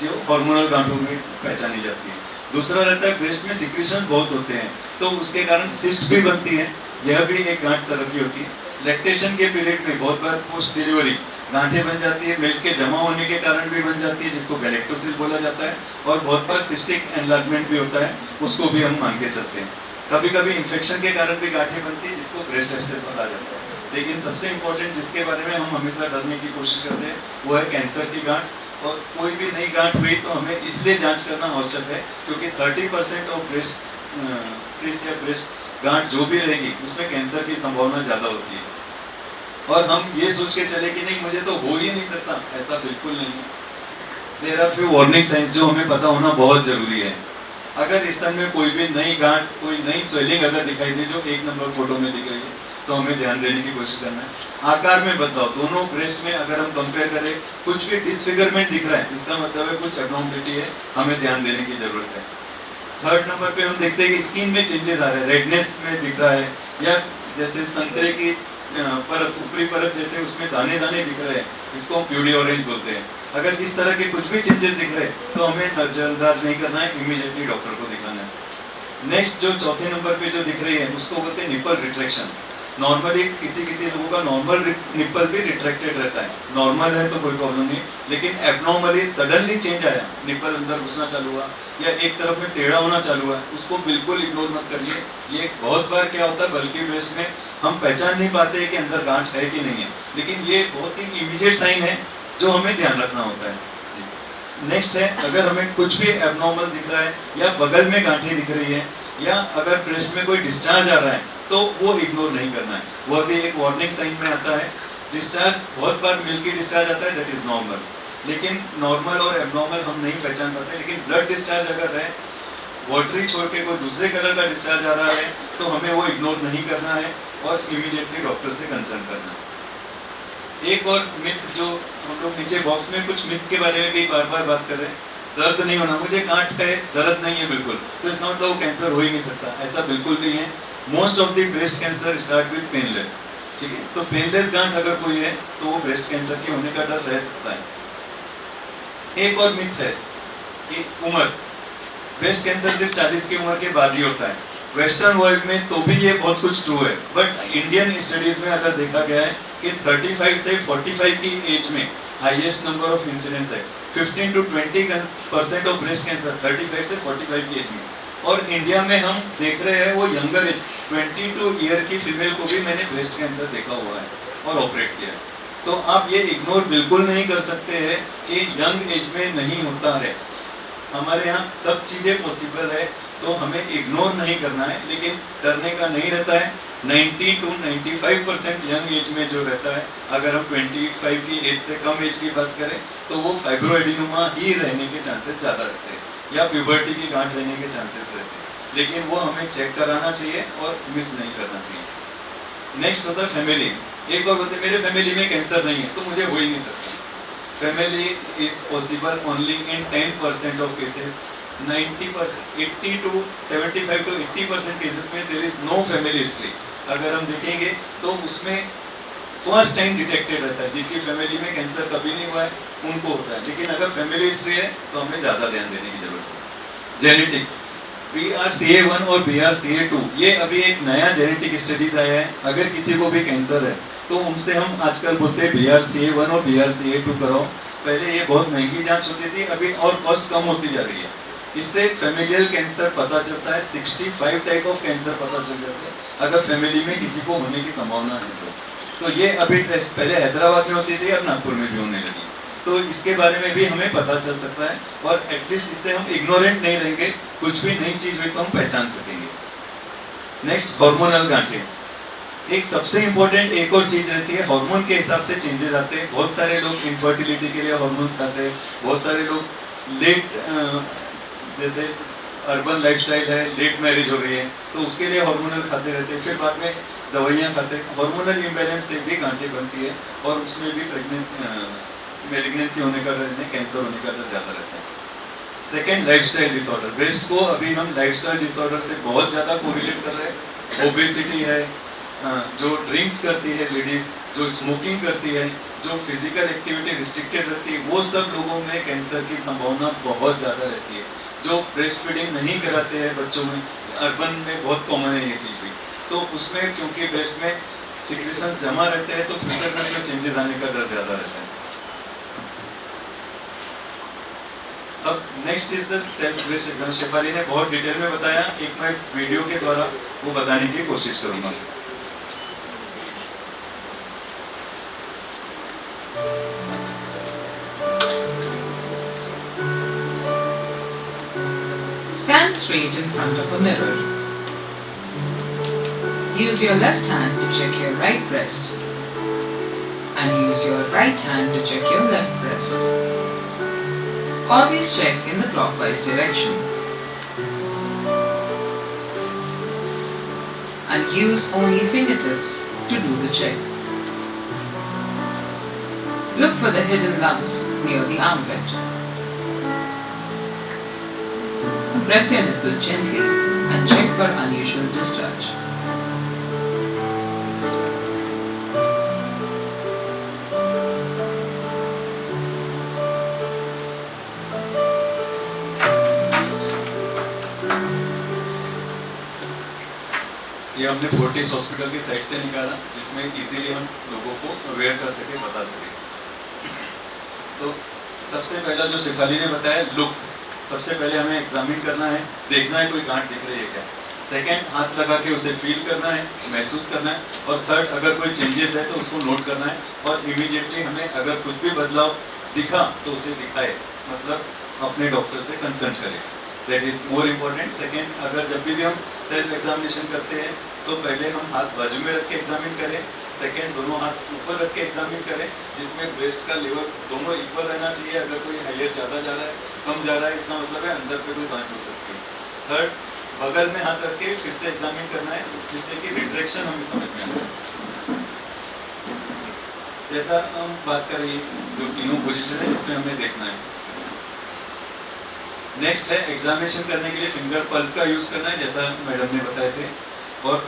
जो हार्मोनल गांठों में पहचानी जाती है। दूसरा रहता है ब्रेस्ट में सिक्रेशंस बहुत होते हैं तो उसके कारण सिस्ट भी बनती है, यह भी एक गांठ तरह की होती है। लैक्टेशन के पीरियड में बहुत बार पोस्ट डिलीवरी गांठें बन जाती है, मिल्क के जमा होने के कारण भी बन जाती है, जिसको गैलेक्टोसिस बोला जाता है। और बहुत बार सिस्टिक एनलार्जमेंट भी होता है, उसको भी हम मान के चलते हैं। कभी कभी इन्फेक्शन के कारण भी गांठें बनती है, जिसको ब्रेस्ट एब्सेस बोला जाता है। लेकिन सबसे इम्पोर्टेंट जिसके बारे में हम हमेशा डरने की कोशिश करते हैं वो है कैंसर की गांठ। और कोई भी नई गांठ हुई तो हमें इसलिए जांच करना आवश्यक है क्योंकि 30% ऑफ ब्रेस्ट सिस्ट या ब्रेस्ट गांठ जो भी रहेगी उसमें कैंसर की संभावना ज़्यादा होती है। और हम ये सोच के चले कि नहीं मुझे तो हो ही नहीं सकता, ऐसा बिल्कुल नहीं है। There are few warning signs जो हमें पता होना बहुत जरूरी है। अगर स्तन में कोई भी नई गांठ, कोई नई स्वेलिंग अगर दिखाई दे जो 1 नंबर फोटो में दिख रही है तो हमें ध्यान देने की कोशिश करना है। आकार में बदलाव, दोनों ब्रेस्ट में अगर हम कंपेयर करें कुछ भी डिसफिगरमेंट दिख रहा है इसका मतलब है कुछ एब्नॉर्मलिटी है, हमें ध्यान देने की जरूरत है। 3rd नंबर पे हम देखते हैं कि स्किन में चेंजेस आ रहे हैं, रेडनेस में दिख रहा है या जैसे संतरे की परत, ऊपरी परत जैसे उसमें दाने दाने दिख रहे हैं, इसको हम प्यूडी ऑरेंज बोलते हैं। अगर इस तरह के कुछ भी चेंजेस दिख रहे हैं तो हमें नजरअंदाज नहीं करना है, इमीडिएटली डॉक्टर को दिखाना है। नेक्स्ट जो 4थे नंबर पे जो दिख रही है उसको बोलते हैं निपल रिट्रैक्शन। नॉर्मली किसी लोगों का नॉर्मल निपल भी रिट्रैक्टेड रहता है, नॉर्मल है तो कोई प्रॉब्लम नहीं, लेकिन एबनॉर्मली सडनली चेंज आया, निपल अंदर घुसना चालू हुआ या एक तरफ में टेढ़ा होना चालू हुआ, उसको बिल्कुल इग्नोर मत करिए। ये बहुत बार क्या होता है बल्कि ब्रेस्ट में हम पहचान नहीं पाते कि अंदर गांठ है कि नहीं है, लेकिन ये बहुत ही इमीडिएट साइन है जो हमें ध्यान रखना होता है। नेक्स्ट है अगर हमें कुछ भी एबनॉर्मल दिख रहा है या बगल में गांठें दिख रही है या अगर ब्रेस्ट में कोई डिस्चार्ज आ रहा है तो वो इग्नोर नहीं करना है, वो भी एक वार्निंग साइन में आता है। डिस्चार्ज बहुत बार मिल्की डिस्चार्ज आता है, दैट इज नॉर्मल, लेकिन नॉर्मल और एबनॉर्मल हम नहीं पहचान पाते। लेकिन ब्लड डिस्चार्ज अगर है, वाटरी छोड़ के कोई दूसरे कलर का डिस्चार्ज आ रहा है तो हमें वो इग्नोर नहीं करना है और इमीडिएटली डॉक्टर से कंसल्ट करना है। एक और मिथ जो हम लोग नीचे बॉक्स में कुछ मिथ के बारे में भी बार बार बात कर रहे हैं, दर्द नहीं होना, मुझे गांठ है दर्द नहीं है बिल्कुल तो इसका मतलब वो कैंसर हो ही नहीं सकता, ऐसा बिल्कुल नहीं है। Most of the breast cancer start with painless, ठीक है, तो पेनलेस गांठ अगर कोई है तो वो ब्रेस्ट कैंसर के होने का डर रह सकता है। एक और मिथ है कि उम्र, ब्रेस्ट कैंसर सिर्फ 40 की उम्र के बाद ही होता है। वेस्टर्न वर्ल्ड में तो भी ये बहुत कुछ ट्रू है, बट इंडियन स्टडीज में अगर देखा गया है कि 35 से 45 की एज में हाईएस्ट नंबर ऑफ इंसिडेंस है। 15 to 20% ऑफ ब्रेस्ट कैंसर 35 से 45 की एज में, और इंडिया में हम देख रहे हैं वो यंगर एज 22 ईयर की फीमेल को भी मैंने ब्रेस्ट कैंसर देखा हुआ है और ऑपरेट किया है। तो आप ये इग्नोर बिल्कुल नहीं कर सकते हैं कि यंग एज में नहीं होता है, हमारे यहाँ सब चीज़ें पॉसिबल है, तो हमें इग्नोर नहीं करना है, लेकिन डरने का नहीं रहता है। 90 to 95% यंग एज में जो रहता है, अगर हम 25 की एज से कम एज की बात करें तो वो फाइब्रोएडिनोमा ही रहने के चांसेस ज़्यादा रहते हैं या प्यूबर्टी की गांठ रहने के चांसेस रहते हैं, लेकिन वो हमें चेक कराना चाहिए और मिस नहीं करना चाहिए। नेक्स्ट होता है फैमिली। एक और बोलते हैं मेरे फैमिली में कैंसर नहीं है तो मुझे हो ही नहीं सकता। Family is possible only in 10% of cases. 90%, 80 to 75 to 80% cases में there is no family history. अगर हम देखेंगे तो उसमें फर्स्ट टाइम डिटेक्टेड रहता है, जिनकी फैमिली में कैंसर कभी नहीं हुआ है उनको होता है, लेकिन अगर फैमिली हिस्ट्री है तो हमें ज़्यादा ध्यान देने की जरूरत है। जेनेटिक, BRCA1 और BRCA2 ये अभी एक नया जेनेटिक स्टडीज आया है। अगर किसी को भी कैंसर है तो उनसे हम आजकल बोलते हैं BRCA1 और BRCA2 कराओ। पहले ये बहुत महंगी जांच होती थी, अभी और कॉस्ट कम होती जा रही है, इससे फैमिलियल कैंसर पता चलता है, 65 टाइप ऑफ कैंसर पता चल जाते हैं अगर फैमिली में किसी को होने की संभावना है तो ये अभी टेस्ट पहले हैदराबाद में होती थी, अब नागपुर में भी होने लगी, तो इसके बारे में भी हमें पता चल सकता है और एटलीस्ट इससे हम इग्नोरेंट नहीं रहेंगे, कुछ भी नई चीज हुई तो हम पहचान सकेंगे। नेक्स्ट, हार्मोनल गांठें। एक सबसे इंपॉर्टेंट एक और चीज रहती है, हार्मोन के हिसाब से चेंजेस आते हैं। बहुत सारे लोग इनफर्टिलिटी के लिए हार्मोन्स खाते हैं, बहुत सारे लोग लेट जैसे अर्बन लाइफस्टाइल है, लेट मैरिज हो रही है तो उसके लिए हार्मोनल खाते रहते हैं, फिर बाद में दवाइयाँ खाते हैं। हार्मोनल इम्बैलेंस से भी गांठें बनती है और उसमें भी मेलिग्नेंसी होने का डर, कैंसर होने का डर ज़्यादा रहता है। Second, lifestyle disorder. ब्रेस्ट को अभी हम लाइफस्टाइल डिसऑर्डर से बहुत ज़्यादा कोरिलेट कर रहे हैं। ओबेसिटी है, जो ड्रिंक्स करती है लेडीज, जो स्मोकिंग करती है, जो फिजिकल एक्टिविटी रिस्ट्रिक्टेड रहती है, वो सब लोगों में कैंसर की संभावना बहुत ज़्यादा रहती है। जो ब्रेस्ट फीडिंग नहीं कराते हैं बच्चों में, अर्बन में बहुत कॉमन है ये चीज़ भी, तो उसमें क्योंकि ब्रेस्ट में सिक्रेशंस जमा रहते हैं तो फ्यूचर में उसमें चेंजेस आने का डर ज़्यादा रहता है। अब next is the self breast exam. Shefali ने बहुत डिटेल में बताया, एक मैं वीडियो के द्वारा वो बताने की कोशिश करूंगा। Stand straight in front of a mirror. Use your left hand to check your right breast and use your right hand to check your left breast. Always check in the clockwise direction. And use only fingertips to do the check. Look for the hidden lumps near the armpit. Press your nipple gently and check for unusual discharge. ये हमने Fortis hospital की site से निकाला, जिसमें easily हम लोगों को aware कर सके, बता सके। तो सबसे पहला जो शेफाली ने बताया, लुक। सबसे पहले हमें एग्जामिन करना है, देखना है कोई गांठ दिख रही है क्या। सेकंड, हाथ लगा के उसे फील करना है, महसूस करना है। और थर्ड, अगर कोई चेंजेस है तो उसको नोट करना है और इमीडिएटली हमें अगर कुछ भी बदलाव दिखा तो उसे दिखाए, मतलब अपने डॉक्टर से कंसल्ट करें, that is more important. Second, अगर जब भी हम सेल्फ एग्जामिनेशन करते हैं तो पहले हम हाथ बाजू में रख के एग्जामिन करें। सेकेंड, दोनों हाथ ऊपर रख के एग्जामिन करें, जिसमें ब्रेस्ट का लेवल दोनों इक्वल रहना चाहिए। अगर कोई हाइयर ज़्यादा जा रहा है, कम जा रहा है, इसका मतलब है अंदर पे कोई गांठ हो सकती है। थर्ड, बगल में हाथ रख के फिर से एग्जामिन करना है, जिससे कि रिट्रैक्शन हमें समझ में आए। जैसा हम बात कर रही है, जो तीनों पोजीशन है जिसमें हमें देखना है। नेक्स्ट है, एग्जामिनेशन करने के लिए फिंगर पल्प का यूज करना है, जैसा मैडम ने बताए थे। और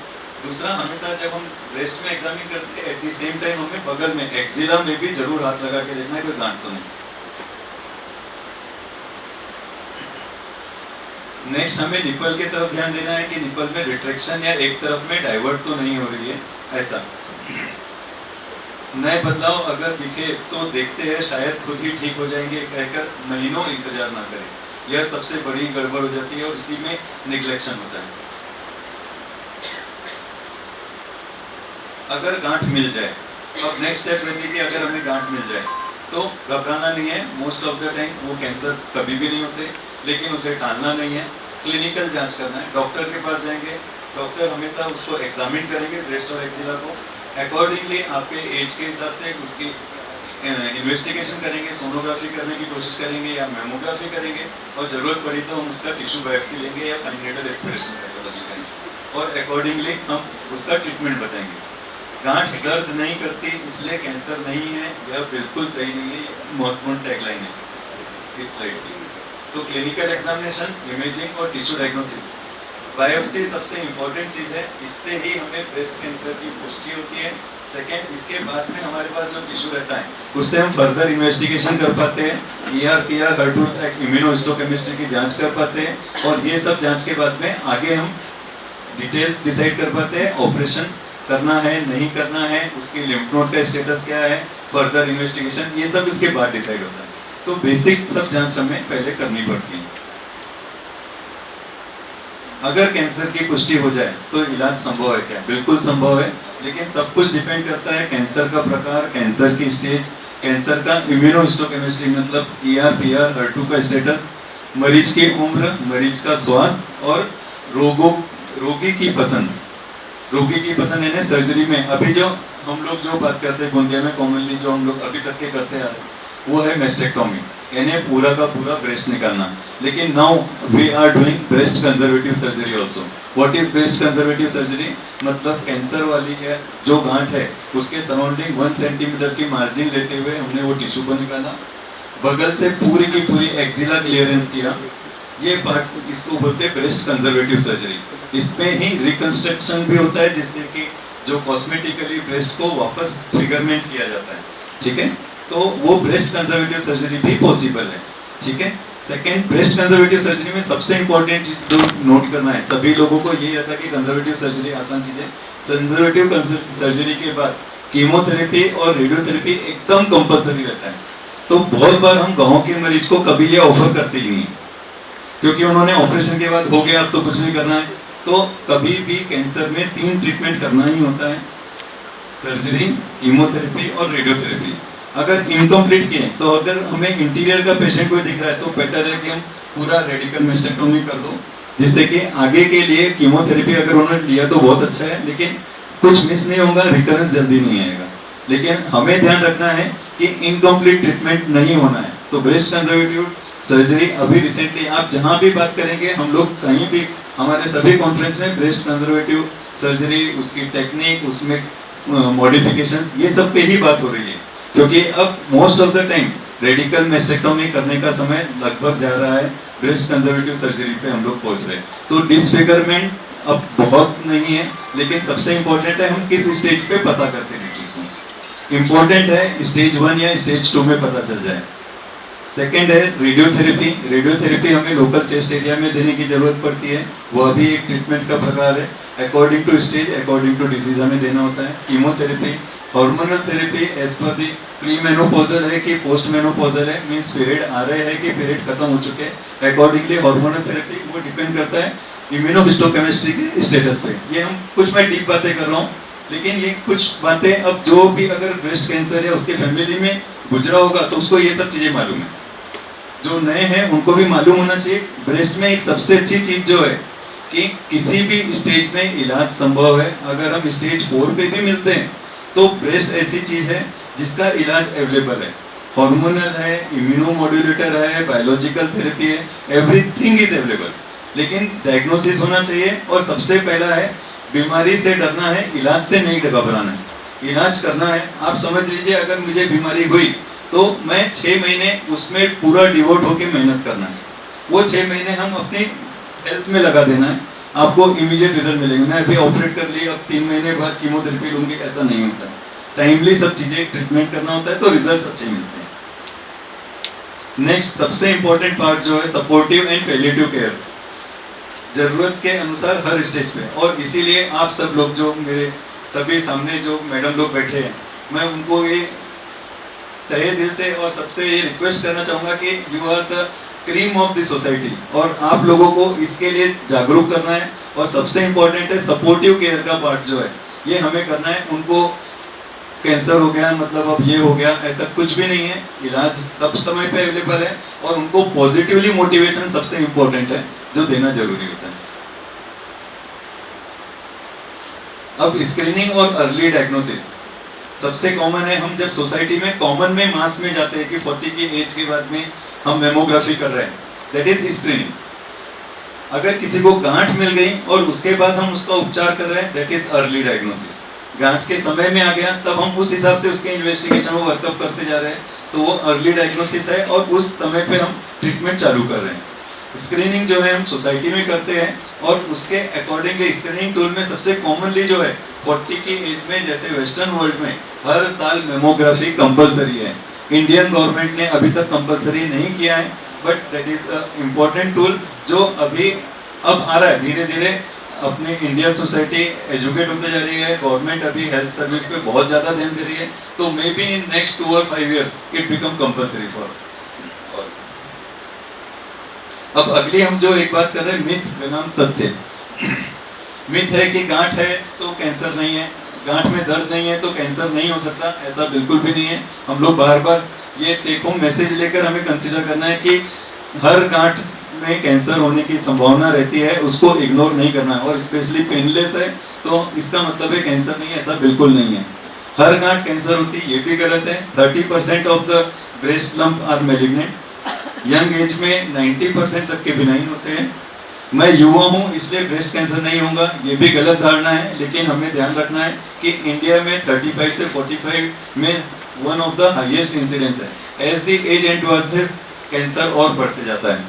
दूसरा, हमेशा जब हम ब्रेस्ट में एग्जामिन करते हैं, एट द सेम टाइम हमें बगल में एक्सिला में भी जरूर हाथ लगा के देखना है कोई गांठ तो नहीं। नेक्स्ट, हमें निपल के तरफ ध्यान देना है कि निपल में रिट्रैक्शन या एक तरफ में डाइवर्ट तो नहीं हो रही है। ऐसा नए बदलाव अगर दिखे तो देखते हैं, शायद खुद ही ठीक हो जाएंगे कहकर महीनों इंतजार ना करें, यह सबसे बड़ी गड़बड़ हो जाती है और इसी में निग्लेक्शन होता है। अगर गांठ मिल जाए, अब नेक्स्ट स्टेप रहती है कि अगर हमें गांठ मिल जाए तो घबराना नहीं है। मोस्ट ऑफ द टाइम वो कैंसर कभी भी नहीं होते, लेकिन उसे टालना नहीं है, क्लिनिकल जांच करना है। डॉक्टर के पास जाएंगे, डॉक्टर हमेशा उसको एग्जामिन करेंगे ब्रेस्ट और एक्सिला को, अकॉर्डिंगली आपके एज के हिसाब से उसकी इन्वेस्टिगेशन करेंगे, सोनोग्राफी करने की कोशिश करेंगे या मेमोग्राफी करेंगे, और ज़रूरत पड़ी तो हम उसका टिश्यू बायोप्सी लेंगे या फाइन नीडल एस्पिरेशन साइकोलॉजी करेंगे और अकॉर्डिंगली हम उसका ट्रीटमेंट बताएंगे। गांठ दर्द नहीं करती इसलिए कैंसर नहीं है, यह बिल्कुल सही नहीं है, महत्वपूर्ण टैगलाइन है इस स्लाइड की। सो क्लिनिकल एग्जामिनेशन, इमेजिंग और टिश्यू डायग्नोसिस। बायोप्सी सबसे इम्पोर्टेंट चीज़ है, इससे ही हमें ब्रेस्ट कैंसर की पुष्टि होती है। सेकेंड, इसके बाद में हमारे पास जो टिश्यू रहता है उससे हम फर्दर इन्वेस्टिगेशन कर पाते हैं, ER, HER2 इम्यूनोहिस्टोकेमिस्ट्री की जांच कर पाते हैं, और ये सब जांच के बाद में आगे हम डिटेल डिसाइड कर पाते हैं ऑपरेशन करना है नहीं करना है, उसकी लिम्फ नोड का स्टेटस क्या है, फर्दर इन्वेस्टिगेशन, ये सब इसके बाद डिसाइड होता है। तो बेसिक सब जांच हमें पहले करनी पड़ती है। अगर कैंसर की पुष्टि हो जाए तो इलाज संभव है क्या? बिल्कुल संभव है, लेकिन सब कुछ डिपेंड करता है कैंसर का प्रकार, कैंसर की स्टेज, कैंसर का इम्यूनोहिस्टोकेमिस्ट्री मतलब ER, PR, HER2 का स्टेटस, मरीज की उम्र, मरीज का स्वास्थ्य और रोगी की पसंद। रोगी की पसंद यानी सर्जरी में अभी जो हम लोग जो बात करते हैं गोंदिया में कॉमनली जो हम लोग अभी तक के करते आ रहे हैं वो है मेस्टेक्टोमी, यानी पूरा का पूरा ब्रेस्ट निकालना। लेकिन now we are doing breast conservative surgery also. What is breast conservative surgery? मतलब कैंसर वाली है जो गांठ है उसके सराउंडिंग 1 सेंटीमीटर की मार्जिन लेते हुए हमने वो टिश्यू को निकाला, बगल से पूरी की पूरी एक्सिला क्लियरेंस किया। ये पार्ट इसको बोलते हैं ब्रेस्ट कंजर्वेटिव सर्जरी। इसमें ही रिकंस्ट्रक्शन भी होता है जिससे कि जो कॉस्मेटिकली ब्रेस्ट को वापस फिगरमेंट किया जाता है, ठीक है। तो वो ब्रेस्ट कंजर्वेटिव सर्जरी भी पॉसिबल है, ठीक है। सेकंड, ब्रेस्ट कंजर्वेटिव सर्जरी में सबसे इंपॉर्टेंट चीज जो नोट करना है, सभी लोगों को यही रहता है कि कंजर्वेटिव सर्जरी आसान चीज है। कंजर्वेटिव सर्जरी के बाद कीमोथेरेपी और रेडियोथेरेपी एकदम कंपलसरी रहता है। तो बहुत बार हम गाँव के मरीज को कभी ये ऑफर करते ही नहीं, क्योंकि उन्होंने ऑपरेशन के बाद हो गया अब तो कुछ नहीं करना है। तो कभी भी कैंसर में 3 ट्रीटमेंट करना ही होता है, सर्जरी, कीमोथेरेपी और रेडियोथेरेपी। अगर इनकम्प्लीट किए तो अगर हमें इंटीरियर का पेशेंट कोई दिख रहा है तो बेटर है कि हम पूरा रेडिकल मेस्टेक्टोमी कर दो, जिससे कि आगे के लिए कीमोथेरेपी अगर उन्होंने लिया तो बहुत अच्छा है, लेकिन कुछ मिस नहीं होगा, रिकरेंस जल्दी नहीं आएगा। लेकिन हमें ध्यान रखना है कि इनकम्प्लीट ट्रीटमेंट नहीं होना है। तो ब्रेस्ट कंजर्वेटिव सर्जरी अभी रिसेंटली आप जहाँ भी बात करेंगे, हम लोग कहीं भी हमारे सभी कॉन्फ्रेंस में ब्रेस्ट कंजर्वेटिव सर्जरी, उसकी टेक्निक, उसमें मॉडिफिकेशंस, ये सब पे ही बात हो रही है। क्योंकि अब most of the time radical mastectomy करने का समय लगभग जा रहा है ब्रेस्ट कंजर्वेटिव सर्जरी पे हम लोग पहुंच रहे हैं। तो डिसफिगरमेंट अब बहुत नहीं है, लेकिन सबसे इंपॉर्टेंट है हम किस स्टेज पे पता करते हैं डिजीज को। इंपॉर्टेंट है स्टेज 1 या स्टेज 2 में पता चल जाए। सेकेंड है रेडियोथेरेपी। रेडियोथेरेपी हमें लोकल चेस्ट एरिया में देने की जरूरत पड़ती है, वह भी एक ट्रीटमेंट का प्रकार है। According to stage, according to disease हमें देना होता है। Chemotherapy, hormonal therapy as per दी प्री मेनोपॉजल है कि पोस्ट मेनोपॉजल है, मीन्स पीरियड आ रहे हैं कि पीरियड खत्म हो चुके हैं। अकॉर्डिंगली हार्मोनल थेरेपी वो डिपेंड करता है इम्यूनोहिस्टोकेमिस्ट्री के स्टेटस पे। ये हम कुछ मैं डीप बातें कर रहा हूँ, लेकिन ये कुछ बातें अब जो भी अगर ब्रेस्ट कैंसर है उसके फैमिली में गुजरा होगा तो उसको ये सब चीजें मालूम है। जो नए हैं उनको भी मालूम होना चाहिए। ब्रेस्ट में एक सबसे अच्छी चीज जो है कि किसी भी स्टेज में इलाज संभव है। अगर हम स्टेज 4 पे भी मिलते हैं तो ब्रेस्ट ऐसी चीज है जिसका इलाज अवेलेबल है। हार्मोनल है, इम्यूनोमॉड्यूलेटर है, बायोलॉजिकल थेरेपी है, एवरीथिंग इज अवेलेबल। लेकिन डायग्नोसिस होना चाहिए और सबसे पहला है बीमारी से डरना है, इलाज से नहीं घबराना है। इलाज करना है। आप समझ लीजिए अगर मुझे बीमारी हुई तो मैं 6 महीने उसमें पूरा डिवोट होकर मेहनत करना है। वो 6 महीने हम अपनी हेल्थ में लगा देना है, आपको इमीडिएट रिजल्ट मिलेंगे। मैं अभी ऑपरेट कर ली, अब 3 महीने बाद कीमोथेरेपी लूंगी, ऐसा नहीं होता। टाइमली सब चीजें ट्रीटमेंट करना होता है तो रिजल्ट अच्छे मिलते हैं। नेक्स्ट सबसे इंपॉर्टेंट पार्ट जो है सपोर्टिव एंड पैलिएटिव केयर, जरूरत के अनुसार हर स्टेज पे। और इसीलिए आप सब लोग जो मेरे सभी सामने जो मैडम लोग बैठे हैं, मैं उनको ये तहे दिल से और सबसे ये रिक्वेस्ट करना चाहूँगा कि you are the cream of the society, और आप लोगों को इसके लिए जागरूक करना है। और सबसे इम्पोर्टेंट है सपोर्टिव केयर का पार्ट जो है ये हमें करना है। उनको कैंसर हो गया मतलब अब ये हो गया, ऐसा कुछ भी नहीं है। इलाज सब समय पे अवेलेबल है और उनको पॉजिटिवली मोटिवेशन सबसे इम्पोर्टेंट है जो देना जरूरी होता है। अब स्क्रीनिंग और अर्ली डायग्नोसिस सबसे कॉमन है। हम जब सोसाइटी में कॉमन में मास में जाते हैं कि 40 की एज के बाद में हम मेमोग्राफी कर रहे हैं, दैट इज स्क्रीनिंग। अगर किसी को गांठ मिल गई और उसके बाद हम उसका उपचार कर रहे हैं, दैट इज अर्ली डायग्नोसिस। गांठ के समय में आ गया तब हम उस हिसाब से उसके इन्वेस्टिगेशन और वर्कअप करते जा रहे हैं, तो वो अर्ली डायग्नोसिस है और उस समय पे हम ट्रीटमेंट चालू कर रहे हैं। स्क्रीनिंग जो है हम सोसाइटी में करते हैं और उसके अकॉर्डिंगली स्क्रीनिंग टूल में सबसे कॉमनली जो है 40 की एज में, जैसे वेस्टर्न वर्ल्ड में हर साल मेमोग्राफी कंपलसरी है। इंडियन गवर्नमेंट ने अभी तक कंपलसरी नहीं किया है, but that is a important tool जो अभी अब आ रहा है। धीरे धीरे अपनी इंडियन सोसाइटी एजुकेट होते जा रही है, गवर्नमेंट अभी हेल्थ सर्विस पे बहुत ज़्यादा ध्यान दे रही है, तो may be in next 2 or 5 years it become compulsory for. अब अगली हम जो एक बात कर रहे हैं मिथ बनाम तथ्य। मिथ है कि गांठ है तो कैंसर नहीं है, गांठ में दर्द नहीं है तो कैंसर नहीं हो सकता, ऐसा बिल्कुल भी नहीं है। हम लोग बार बार ये टेक होम मैसेज लेकर हमें कंसीडर करना है कि हर गांठ में कैंसर होने की संभावना रहती है, उसको इग्नोर नहीं करना है। और स्पेशली पेनलेस है तो इसका मतलब है कैंसर नहीं है, ऐसा बिल्कुल नहीं है। हर गांठ कैंसर होती है, ये भी गलत है। 30% of the breast lump are malignant. Young age में 90% तक के बिनाइन होते हैं। मैं युवा हूँ इसलिए ब्रेस्ट कैंसर नहीं होगा, ये भी गलत धारणा है। लेकिन हमें ध्यान रखना है कि इंडिया में 35 से 45 में one of the highest incidence है। As the age advances cancer और बढ़ते जाता है।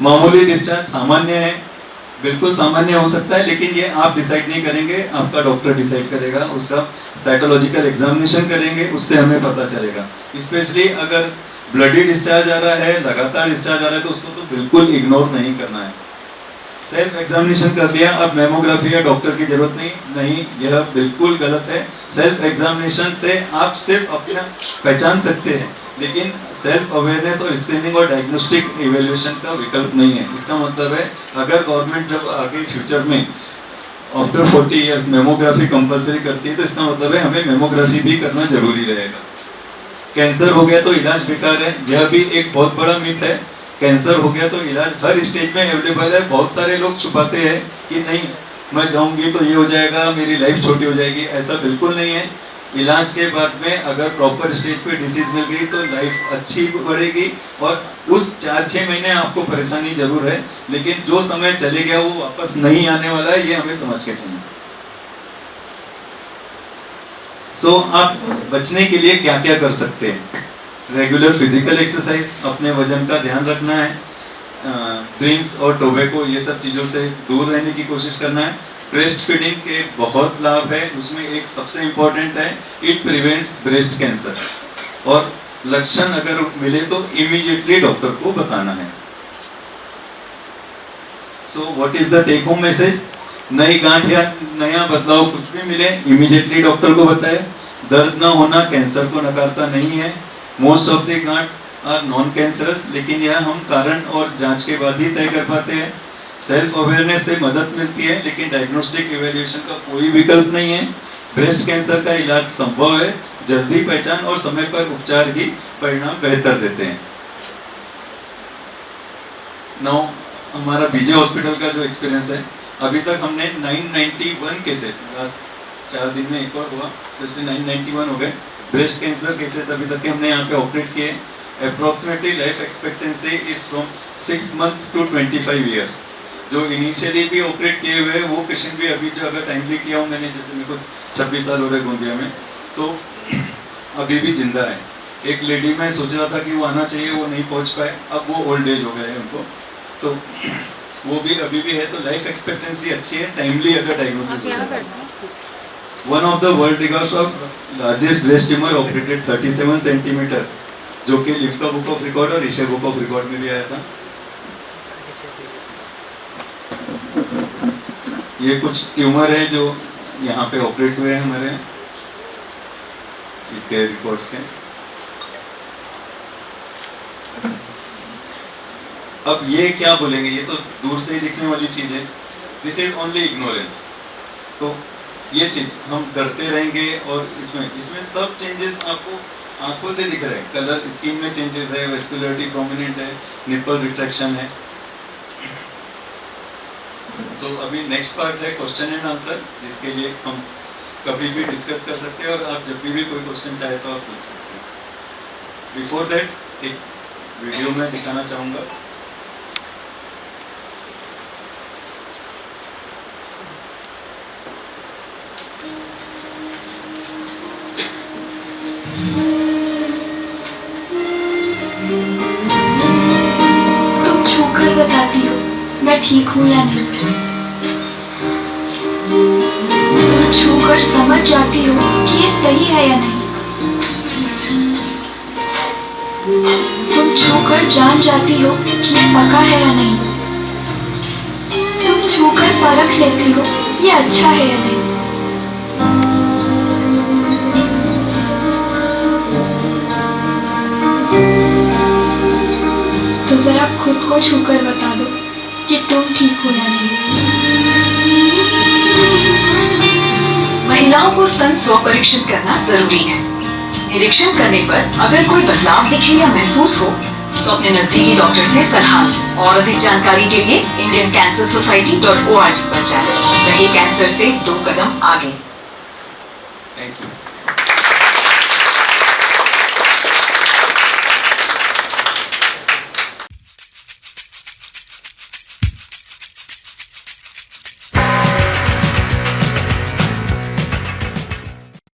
मामूली डिस्चार्ज सामान्य है, बिल्कुल सामान्य हो सकता है, लेकिन ये आप डिसाइड नहीं करेंगे, आपका डॉक्टर डिसाइड करेगा। उसका साइटोलॉजिकल एग्जामिनेशन करेंगे, उससे हमें पता चलेगा। स्पेशली अगर ब्लडी डिस्चार्ज आ रहा है, लगातार डिस्चार्ज आ रहा है, तो उसको तो बिल्कुल इग्नोर नहीं करना है। सेल्फ एग्जामिनेशन कर लिया, अब मेमोग्राफी या डॉक्टर की जरूरत नहीं, यह बिल्कुल गलत है। सेल्फ एग्जामिनेशन से आप सिर्फ अपना पहचान सकते हैं, लेकिन सेल्फ अवेयरनेस और स्क्रीनिंग और डायग्नोस्टिक इवेल्युएशन का विकल्प नहीं है। इसका मतलब है अगर गवर्नमेंट जब आगे फ्यूचर में आफ्टर 40 इयर्स मेमोग्राफी कंपलसरी करती है, तो इसका मतलब है हमें मेमोग्राफी भी करना जरूरी रहेगा। कैंसर हो गया तो इलाज बेकार है, यह भी एक बहुत बड़ा मिथ है। कैंसर हो गया तो इलाज हर स्टेज में अवेलेबल है। बहुत सारे लोग छुपाते हैं कि नहीं मैं जाऊंगी तो ये हो जाएगा, मेरी लाइफ छोटी हो जाएगी, ऐसा बिल्कुल नहीं है। इलाज के बाद में अगर प्रॉपर स्टेज पे डिसीज मिल गई तो लाइफ अच्छी बढ़ेगी। और उस 4-6 महीने आपको परेशानी जरूर है, लेकिन जो समय चले गया वो वापस नहीं आने वाला है, ये हमें समझ के चलना। सो आप बचने के लिए क्या क्या कर सकते हैं? रेगुलर फिजिकल एक्सरसाइज, अपने वजन का ध्यान रखना है, ड्रिंक्स और टोबैको ये सब चीज़ों से दूर रहने की कोशिश करना है। ब्रेस्ट फीडिंग के बहुत लाभ है, उसमें एक सबसे इम्पोर्टेंट है इट प्रिवेंट्स ब्रेस्ट कैंसर। और लक्षण अगर मिले तो इमीडिएटली डॉक्टर को बताना है। So what is the take home message? नई गांठ या नया बदलाव कुछ भी मिले इमीडिएटली डॉक्टर को बताए। दर्द ना होना कैंसर को नकारता नहीं है। मोस्ट ऑफ द गांठ आर नॉन कैंसरस, लेकिन यह हम कारण और जांच के बाद ही तय कर पाते हैं। सेल्फ अवेयरनेस से मदद मिलती है, लेकिन डायग्नोस्टिक इवैल्यूएशन का कोई विकल्प नहीं है। ब्रेस्ट कैंसर का इलाज संभव है, जल्दी पहचान और समय पर उपचार ही परिणाम बेहतर देते हैं। नाउ हमारा बीजे हॉस्पिटल का जो एक्सपीरियंस है, अभी तक हमने 991 केसेस, लास्ट 4 दिन में एक और हुआ तो इसमें 991 हो गए ब्रेस्ट कैंसर केसेस अभी तक के हमने यहाँ पे ऑपरेट किए। Approximately life expectancy is from 6 month to 25 year. जो इनिशियली भी ऑपरेट किए हुए वो पेशेंट भी अभी जो अगर टाइमली किया हूँ मैंने, जैसे मेरे को 26 साल हो रहे गोंदिया में, तो अभी भी जिंदा है। एक लेडी मैं सोच रहा था कि वो आना चाहिए, वो नहीं पहुँच पाए, अब वो ओल्ड एज हो गए हैं उनको, तो वो भी अभी भी है। तो लाइफ एक्सपेक्टेंसी अच्छी है टाइमली अगर डायग्नोसिस हो जाए। One of the world records of largest breast tumour operated 37 centimetre, जो कि लिफ्का बुक ऑफ रिकॉर्ड और एशिया बुक ऑफ रिकॉर्ड में भी आया था। ये कुछ ट्यूमर है जो यहाँ पे ऑपरेट हुए हैं हमारे, इसके रिकॉर्ड्स के। अब ये क्या बोलेंगे, ये तो दूर से ही दिखने वाली चीज है, दिस इज ओनली इग्नोरेंस। तो ये चीज हम डरते रहेंगे और इसमें सब चेंजेस आपको आंखों से दिख रहे हैं। कलर स्किन में चेंजेस है, वेस्कुलरिटी प्रोमिनेंट है, निपल रिट्रैक्शन है। सो अभी नेक्स्ट पार्ट है क्वेश्चन एंड आंसर, जिसके लिए हम कभी भी डिस्कस कर सकते हैं और आप जब भी कोई क्वेश्चन चाहे तो आप पूछ सकते हैं। बिफोर दैट एक वीडियो में दिखाना चाहूँगा। तुम छूकर बताती हो मैं ठीक हूँ या नहीं। तुम छूकर समझ जाती हो कि ये सही है या नहीं। तुम छूकर जान जाती हो कि ये पका है या नहीं। तुम छूकर परख लेती हो ये अच्छा है या नहीं। तो जरा खुद को छूकर बता दो कि तुम ठीक हो या नहीं। महिलाओं को स्तन स्व परीक्षण करना जरूरी है। निरीक्षण करने पर अगर कोई बदलाव दिखे या महसूस हो तो अपने नजदीकी डॉक्टर से सलाह लें। और अधिक जानकारी के लिए indiancancersociety.org पर जाएं। रहे कैंसर से 2 कदम आगे। Thank you.